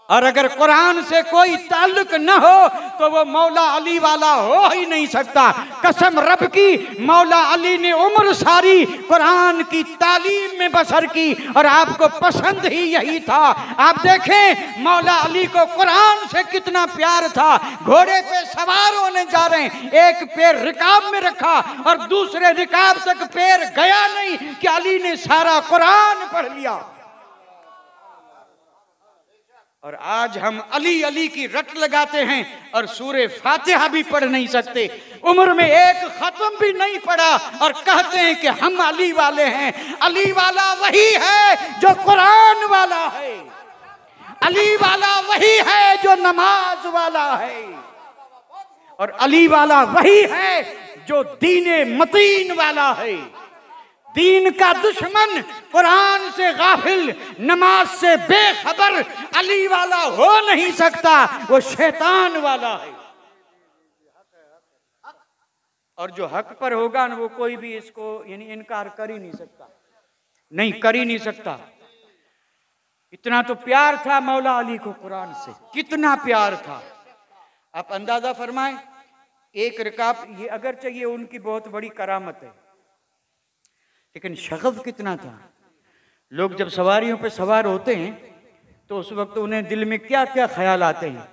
और अगर कुरान से कोई ताल्लुक न हो तो वो मौला अली वाला हो ही नहीं सकता। कसम रब की, मौला अली ने उम्र सारी कुरान की तालीम में बसर की और आपको पसंद ही यही था। आप देखें मौला अली को कुरान से कितना प्यार था। घोड़े पे सवार होने जा रहे हैं, एक पैर रिकाब में रखा और दूसरे रिकाब तक पैर गया नहीं कि अली ने सारा कुरान पढ़ लिया। और आज हम अली अली की रट लगाते हैं और सूरे फातिहा भी पढ़ नहीं सकते, उम्र में एक खत्म भी नहीं पढ़ा और कहते हैं कि हम अली वाले हैं। अली वाला वही है जो कुरान वाला है, अली वाला वही है जो नमाज वाला है, और अली वाला वही है जो दीने मतीन वाला है। दीन का दुश्मन, कुरान से गाफिल, नमाज से बेखबर अली वाला हो नहीं सकता, वो शैतान वाला है। और जो हक पर होगा ना वो कोई भी इसको यानी इनकार कर ही नहीं सकता, नहीं कर ही नहीं सकता। इतना तो प्यार था मौला अली को कुरान से, कितना प्यार था। आप अंदाजा फरमाएं, एक रिकाब, ये अगर चाहिए उनकी बहुत बड़ी करामत है, लेकिन शगफ कितना था। लोग जब सवारियों पे सवार होते हैं तो उस वक्त उन्हें दिल में क्या क्या ख्याल आते हैं।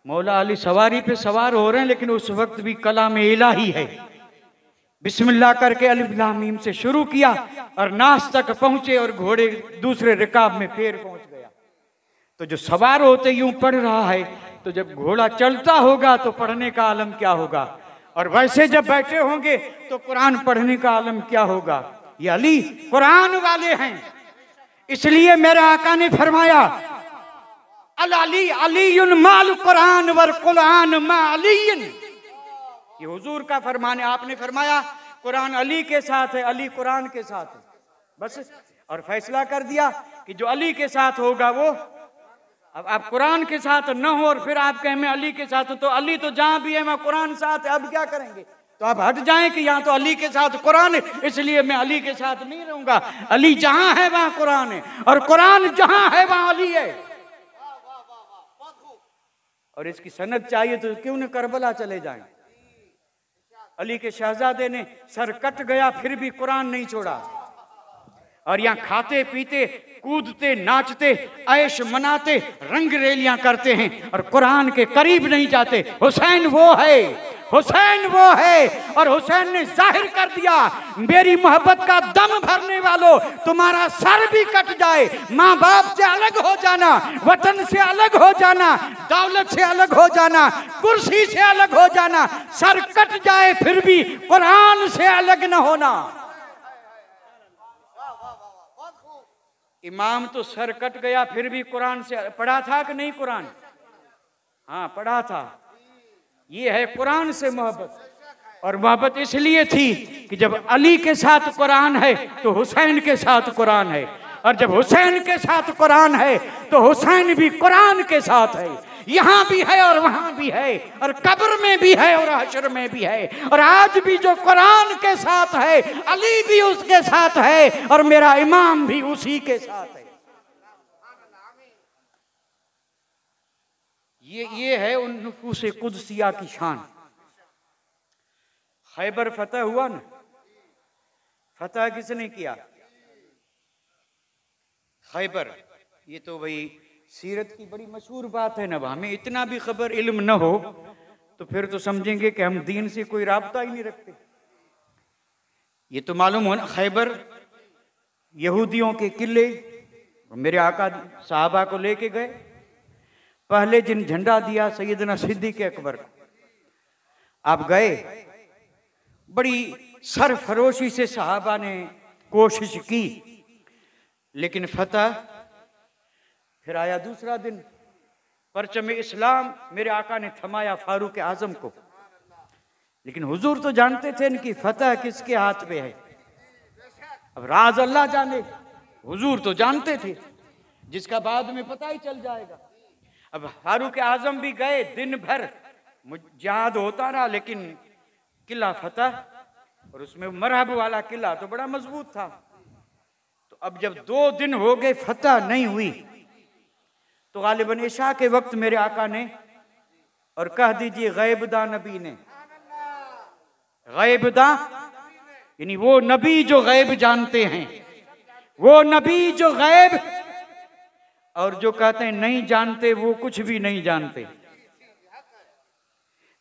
मौला अली सवारी पे सवार हो रहे हैं लेकिन उस वक्त भी कलाम इलाही है। बिस्मिल्लाह करके अलिफ लाम मीम से शुरू किया और नास तक पहुंचे और घोड़े दूसरे रिकाब में पैर पहुंच गया। तो जो सवार होते यूं पढ़ रहा है, तो जब घोड़ा चलता होगा तो पढ़ने का आलम क्या होगा, और वैसे जब बैठे होंगे तो कुरान पढ़ने का आलम क्या होगा। ये अली कुरान वाले हैं। इसलिए मेरे आका ने फरमाया अल अली अलीयुन माल कुरान वर कुरान मा अलीयुन। ये हुजूर का फरमान है। आपने फरमाया कुरान अली के साथ है, अली कुरान के साथ है, बस। और फैसला कर दिया कि जो अली के साथ होगा वो। अब आप कुरान के साथ न हो और फिर आप कहें मैं अली के साथ हूं, तो अली तो जहां भी है मैं कुरान साथ है, अब क्या करेंगे? तो आप हट जाएं कि यहाँ तो अली के साथ कुरान है, इसलिए मैं अली के साथ नहीं रहूंगा। अली जहां है वहां कुरान है, और कुरान जहां है वहां अली है। और इसकी सनद चाहिए तो क्यों न करबला चले जाएं। अली के शहजादे ने सर कट गया फिर भी कुरान नहीं छोड़ा, और यहाँ खाते पीते कूदते नाचते ऐश मनाते रंग रेलियां करते हैं और कुरान के करीब नहीं जाते। हुसैन वो है, हुसैन वो है। और हुसैन ने जाहिर कर दिया, मेरी मोहब्बत का दम भरने वालों, तुम्हारा सर भी कट जाए, माँ बाप से अलग हो जाना, वतन से अलग हो जाना, दौलत से अलग हो जाना, कुर्सी से अलग हो जाना, सर कट जाए फिर भी कुरान से अलग न होना। इमाम तो सर कट गया फिर भी कुरान से पढ़ा था कि नहीं? कुरान, हाँ पढ़ा था। ये है कुरान से मोहब्बत। और मोहब्बत इसलिए थी कि जब अली के साथ कुरान है तो हुसैन के साथ कुरान है, और जब हुसैन के साथ कुरान है तो हुसैन भी कुरान के साथ है। यहां भी है और वहां भी है, और कब्र में भी है और हश्र में भी है। और आज भी जो कुरान के साथ है अली भी उसके साथ है, और मेरा इमाम भी उसी के साथ है। ये है उन नुफूस कुदसिया की शान। खैबर फतह हुआ ना, फतह किसने किया? खैबर। ये तो भाई सीरत की बड़ी मशहूर बात है ना। हमें इतना भी खबर इल्म न हो तो फिर तो समझेंगे कि हम दीन से कोई राब्ता ही नहीं रखते। ये तो मालूम हो ना, खैबर यहूदियों के किले, मेरे आका साहबा को लेके गए। पहले दिन झंडा दिया सैयदना सिद्दीक़ अकबर को। आप गए, बड़ी सरफरोशी से साहबा ने कोशिश की, लेकिन फतह। फिर आया दूसरा दिन, परचम इस्लाम मेरे आका ने थमाया फारूक आजम को। लेकिन हुजूर तो जानते थे इनकी फतह किसके हाथ में है। अब राज अल्लाह जाने, हुजूर तो जानते थे, जिसका बाद में पता ही चल जाएगा। अब फारूक आजम भी गए, दिन भर जिहाद होता रहा, लेकिन किला फतह, और उसमें मरहब वाला किला तो बड़ा मजबूत था। तो अब जब 2 दिन हो गए फतह नहीं हुई, तो गालिबन इशा के वक्त मेरे आका ने, और कह दीजिए गैबदा नबी ने, गैबदा यानी वो नबी जो गैब जानते हैं, वो नबी जो गैब, और जो कहते हैं नहीं जानते वो कुछ भी नहीं जानते।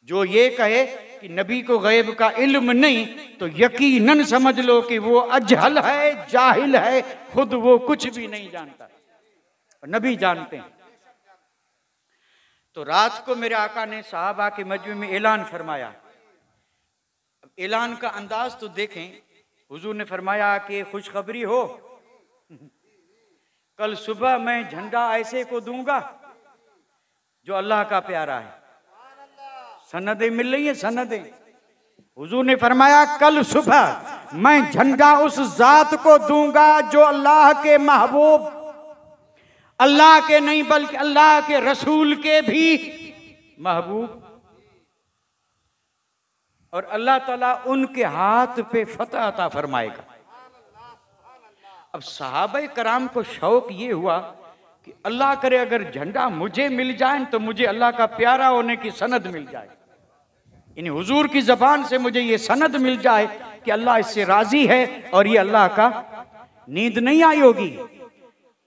जो ये कहे कि नबी को गैब का इल्म नहीं, तो यकीनन समझ लो कि वो अजहल है, जाहिल है, खुद वो कुछ भी नहीं जानता, नबी जानते हैं। तो रात को मेरे आका ने साहबा के मजमे में ऐलान फरमाया। अब ऐलान का अंदाज तो देखें, हुजूर ने फरमाया कि खुशखबरी हो, कल सुबह मैं झंडा ऐसे को दूंगा जो अल्लाह का प्यारा है। सनदें मिल रही है, सनदें। हुजूर ने फरमाया कल सुबह मैं झंडा उस जात को दूंगा जो अल्लाह के महबूब, अल्लाह के नहीं बल्कि अल्लाह के रसूल के भी महबूब, और अल्लाह ताला उनके हाथ पे फतह अता फरमाएगा। अब सहाबा कराम को शौक ये हुआ कि अल्लाह करे अगर झंडा मुझे मिल जाए तो मुझे अल्लाह का प्यारा होने की सनद मिल जाए, यानी हुजूर की जबान से मुझे ये सनद मिल जाए कि अल्लाह इससे राजी है और ये अल्लाह का। नींद नहीं आई होगी,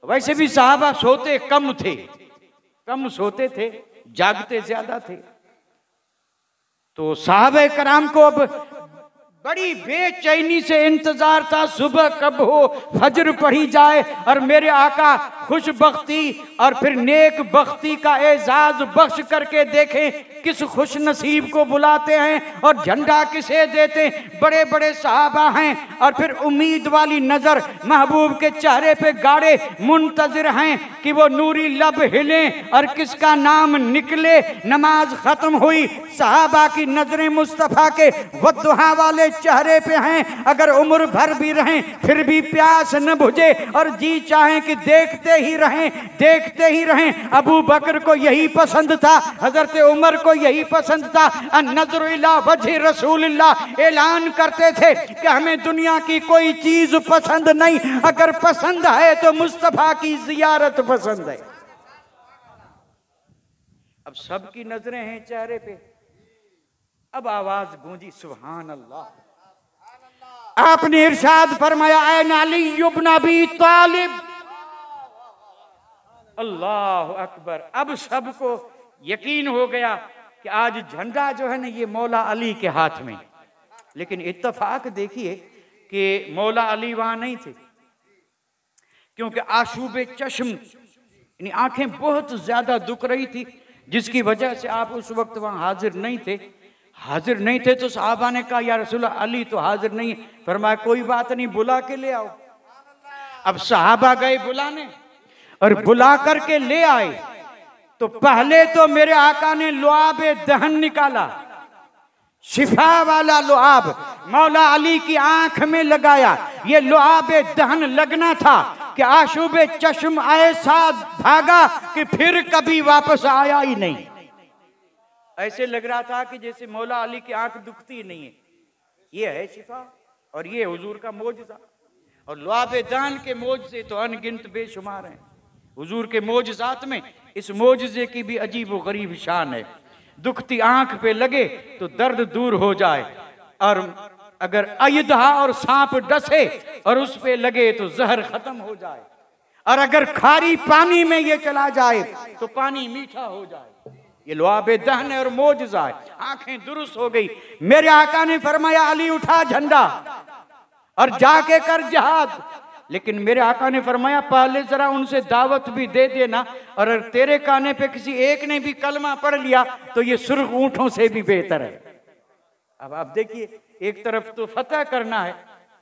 वैसे भी साहबा सोते कम थे, कम सोते थे, जागते ज्यादा थे। तो साहबे कराम को अब बड़ी बेचैनी से इंतजार था सुबह कब हो, फजर पढ़ी जाए और मेरे आका खुशबख्ती और फिर नेक बख्ती का एजाज बख्श करके देखें किस खुश नसीब को बुलाते हैं और झंडा किसे देते। बड़े बड़े सहाबा हैं और फिर उम्मीद वाली नजर महबूब के चेहरे पे गाड़े मुंतजिर हैं कि वो नूरी लब हिले और किसका नाम निकले। नमाज खत्म हुई, सहाबा की नजरें मुस्तफा के वद्दुहा वाले चेहरे पे हैं। अगर उम्र भर भी रहें फिर भी प्यास न बुझे और जी चाहे कि देखते ही रहें, देखते ही रहें। अबू बकर को यही पसंद था, हजरत उमर को यही पसंद था। नजर इला वजह रसूलुल्लाह ऐलान करते थे कि हमें दुनिया की कोई चीज पसंद नहीं, अगर पसंद है तो मुस्तफा की जियारत पसंद है। अब सबकी नजरें हैं चेहरे पे। अब आवाज गूंजी सुभान अल्लाह। आपने इरशाद फरमाया ऐन अली इब्न अबी तालिब। अल्लाह अकबर। अब सबको यकीन हो गया कि आज झंडा जो है ना ये मौला अली के हाथ में। लेकिन इत्तफाक देखिए कि मौला अली वहां नहीं थे, क्योंकि आशूबे चश्म यानी आंखें बहुत ज्यादा दुख रही थी, जिसकी वजह से आप उस वक्त वहां हाजिर नहीं थे। हाजिर नहीं थे तो साहबा ने कहा या रसूल अली तो हाजिर नहीं। फरमाया कोई बात नहीं, बुला के ले आओ। अब साहबा गए बुलाने और बुला करके ले आए तो पहले तो मेरे आका ने लुआब दहन निकाला, शिफा वाला लुआब मौला अली की आंख में लगाया। ये लुआब दहन लगना था कि आशूबे चश्म ऐसा भागा कि फिर कभी वापस आया ही नहीं। ऐसे लग रहा था कि जैसे मौला अली की आंख दुखती ही नहीं है। ये है शिफा और ये हुजूर का मोजज़ा। और लुआब दहन के मोजज़े तो अनगिनत बेशुमार हैं हुजूर के मोजज़ात में। इस मोजज़े की भी अजीब व गरीब शान है। दुखती आंख पे लगे तो दर्द दूर हो जाए, और अगर अयदहा और सांप डसे और उस पे लगे तो जहर खत्म हो जाए, और अगर खारी पानी में ये चला जाए तो पानी मीठा हो जाए। ये लुआब दहन है और मोजज़ा है। आंखें दुरुस्त हो गई। मेरे आका ने फरमाया अली उठा झंडा और जाके कर जिहाद। लेकिन मेरे आका ने फरमाया पहले जरा उनसे दावत भी दे देना, और अगर तेरे काने पे किसी एक ने भी कलमा पढ़ लिया तो ये सुर्ख ऊंटों से भी बेहतर है। अब आप देखिए, एक तरफ तो फतह करना है,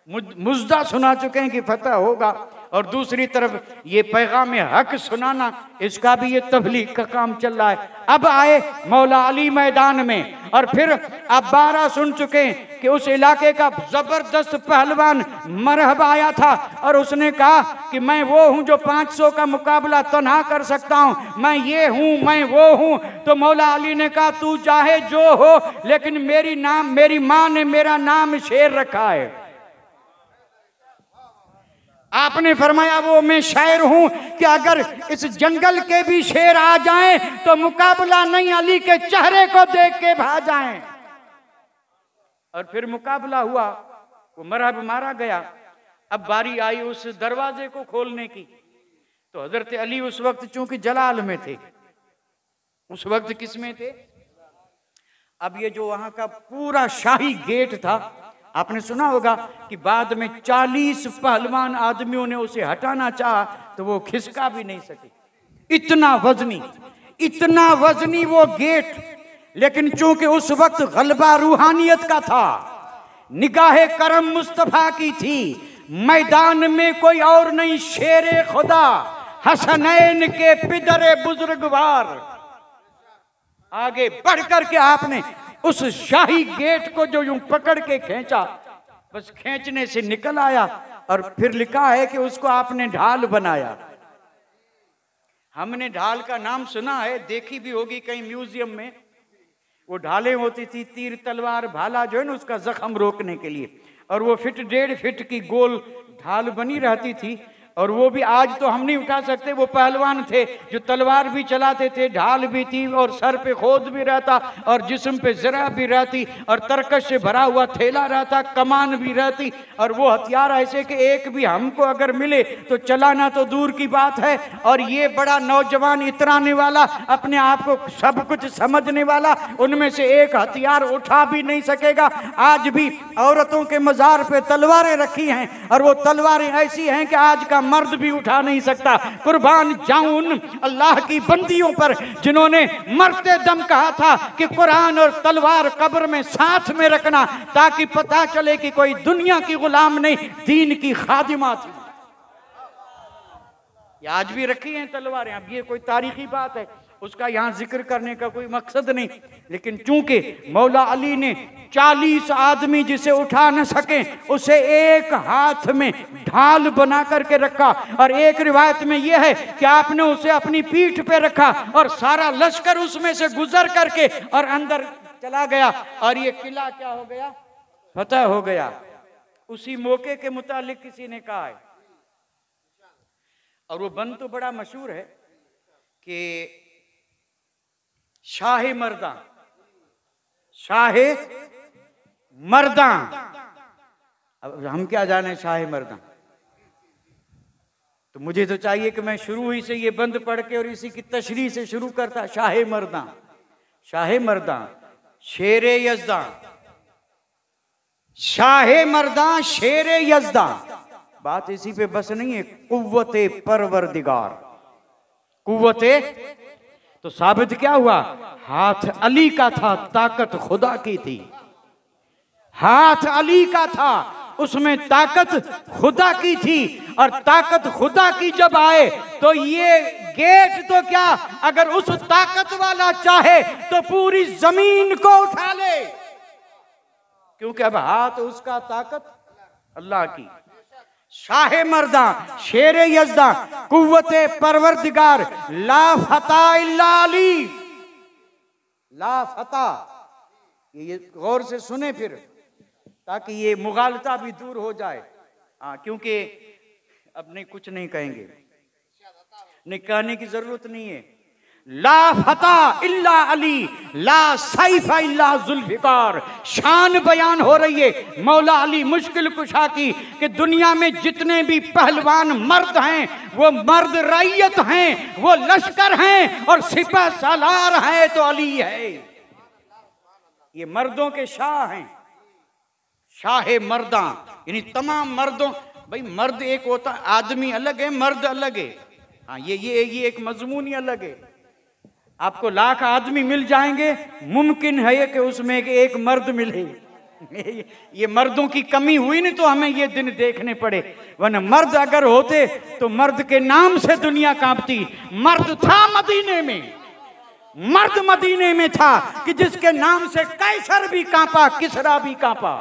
मुज्दा सुना चुके हैं कि फतह होगा, और दूसरी तरफ ये पैगाम हक सुनाना, इसका भी ये तबलीग का काम चल रहा है। अब आए मौला अली मैदान में, और फिर आप 12 सुन चुके हैं कि उस इलाके का जबरदस्त पहलवान मरहब आया था और उसने कहा कि मैं वो हूं जो 500 का मुकाबला तन्हा कर सकता हूं, मैं ये हूं, मैं वो हूं। तो मौला अली ने कहा तू चाहे जो हो, लेकिन मेरी मां ने मेरा नाम शेर रखा है। आपने फरमाया वो मैं शायर हूं कि अगर इस जंगल के भी शेर आ जाएं तो मुकाबला नहीं, अली के चेहरे को देख के भाग जाएं। और फिर मुकाबला हुआ, वो मरहब मारा गया। अब बारी आई उस दरवाजे को खोलने की, तो हजरत अली उस वक्त चूंकि जलाल में थे, उस वक्त किस में थे? अब ये जो वहां का पूरा शाही गेट था, आपने सुना होगा कि बाद में 40 पहलवान आदमियों ने उसे हटाना चाहा तो वो खिसका भी नहीं सके। इतना वजनी वो गेट। लेकिन चूंकि उस वक्त गलबा रूहानियत का था, निगाहे करम मुस्तफा की थी, मैदान में कोई और नहीं, शेरे खुदा हसनैन के पिदरे बुजुर्गवार। आगे बढ़ करके आपने उस शाही गेट को जो यूं पकड़ के खींचा, बस खींचने से निकल आया, और फिर लिखा है कि उसको आपने ढाल बनाया। हमने ढाल का नाम सुना है, देखी भी होगी कहीं म्यूजियम में। वो ढालें होती थी, तीर तलवार भाला जो है ना, उसका जख्म रोकने के लिए, और वो 1.5 फीट की गोल ढाल बनी रहती थी, और वो भी आज तो हम नहीं उठा सकते। वो पहलवान थे जो तलवार भी चलाते थे, ढाल भी थी और सर पे खोद भी रहता और जिस्म पे जरा भी रहती और तरकश से भरा हुआ थैला रहता, कमान भी रहती। और वो हथियार ऐसे कि एक भी हमको अगर मिले तो चलाना तो दूर की बात है। और ये बड़ा नौजवान, इतराने वाला, अपने आप को सब कुछ समझने वाला, उनमें से एक हथियार उठा भी नहीं सकेगा। आज भी औरतों के मजार पे तलवारें रखी हैं और वो तलवारें ऐसी हैं कि आज का मर्द भी उठा नहीं सकता। कुर्बान जाऊं उन अल्लाह की बंदियों पर जिन्होंने मरते दम कहा था कि कुरान और तलवार कब्र में साथ में रखना, ताकि पता चले कि कोई दुनिया की गुलाम नहीं, दीन की खादिमा थी। आज भी रखी हैं तलवारें। अब ये कोई तारीखी बात है, उसका यहाँ जिक्र करने का कोई मकसद नहीं। लेकिन चूंकि मौला अली ने 40 आदमी जिसे उठा न सके उसे एक हाथ में ढाल बना करके रखा, और एक रिवायत में यह है कि आपने उसे अपनी पीठ पे रखा और सारा लश्कर उसमें से गुजर करके और अंदर चला गया, और ये किला क्या हो गया? फतह हो गया। उसी मौके के मुतालिक किसी ने कहा है, और वो बंद तो बड़ा मशहूर है कि शाहे मर्दा, शाहे मर्दा। अब हम क्या जाने शाहे मर्दा, तो मुझे तो चाहिए कि मैं शुरू ही से ये बंद पढ़ के और इसी की तशरीह से शुरू करता। शाहे मर्दा, शाहे मर्दा, शेरे यज़दा, शाहे मर्दा, शेरे यज़दा। बात इसी पे बस नहीं है, कुव्वते परवरदिगार, कुव्वते। तो साबित क्या हुआ? हाथ अली का था, ताकत खुदा की थी। हाथ अली का था, उसमें ताकत खुदा की थी। और ताकत खुदा की जब आए तो ये गेट तो क्या, अगर उस ताकत वाला चाहे तो पूरी जमीन को उठा ले, क्योंकि अब हाथ उसका, ताकत अल्लाह की। शाहे मर्दा, शेरे यज़दा, कुव्वते परवरदिगार, ला फता इल्ला अली, ला फता। ये गौर से सुने फिर, ताकि ये मुगालता भी दूर हो जाए। हाँ, क्योंकि अब नहीं, कुछ नहीं कहेंगे, नहीं कहने की जरूरत नहीं है। ला फता इल्ला अली, ला सैफ इल्ला जुल्फिकार। शान बयान हो रही है मौला अली मुश्किल कुशा की कि दुनिया में जितने भी पहलवान मर्द हैं वो मर्द रैयत हैं, वो लश्कर हैं और सिपह सालार हैं तो अली है। ये मर्दों के शाह हैं, शाहे मर्दा, यानी तमाम मर्दों। भाई मर्द एक होता, आदमी अलग है, मर्द अलग है। हाँ, ये एक मजमून अलग है। आपको लाख आदमी मिल जाएंगे, मुमकिन है कि उसमें एक मर्द मिले। ये मर्दों की कमी हुई नहीं तो हमें ये दिन देखने पड़े, वरना मर्द अगर होते तो मर्द के नाम से दुनिया कांपती। मर्द था मदीने में, मर्द मदीने में था कि जिसके नाम से कैसर भी कांपा, किसरा भी कांपा,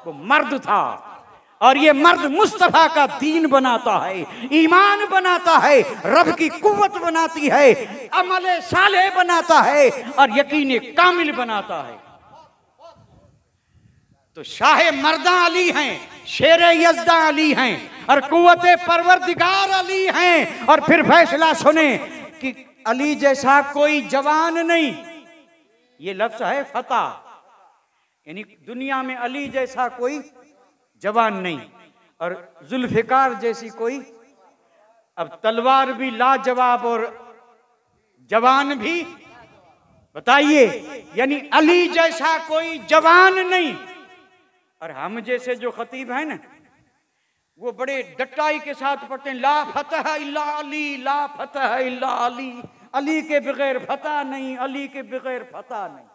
वो मर्द था। और ये मर्द मुस्तफा का दीन बनाता है, ईमान बनाता है, रब की कुव्वत बनाती है, अमले साले बनाता है और यकीन कामिल बनाता है। तो शाहे मर्दा अली हैं, शेरे यज़दा अली हैं और कुव्वते परवरदिगार अली हैं। और फिर फैसला सुने कि अली जैसा कोई जवान नहीं, ये लफ्ज है फता, यानी दुनिया में अली जैसा कोई जवान नहीं और जुल्फिकार जैसी कोई। अब तलवार भी लाजवाब और जवान भी, बताइए, यानी अली जैसा कोई जवान नहीं। और हम जैसे जो खतीब हैं ना, वो बड़े डटाई के साथ पढ़ते हैं, ला फतह इल्ला अली, ला फतह इल्ला अली, अली के बगैर फतह नहीं, अली के बगैर फतह नहीं।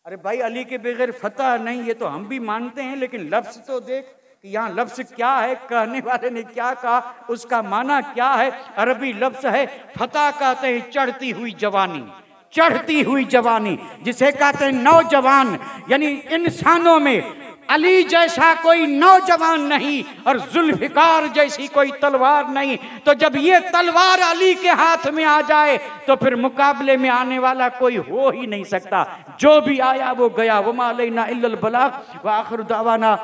अरे भाई, अली के बगैर फतह नहीं, ये तो हम भी मानते हैं, लेकिन लफ्ज तो देख कि यहाँ लफ्ज क्या है, कहने वाले ने क्या कहा, उसका माना क्या है। अरबी लफ्ज है फतह, कहते हैं चढ़ती हुई जवानी, चढ़ती हुई जवानी, जिसे कहते हैं नौजवान। यानी इंसानों में अली जैसा कोई नौजवान नहीं और जुल्फिकार जैसी कोई तलवार नहीं। तो जब ये तलवार अली के हाथ में आ जाए तो फिर मुकाबले में आने वाला कोई हो ही नहीं सकता। जो भी आया वो गया। वमा अलैना इल्लल बलाग व आखिर दावाना।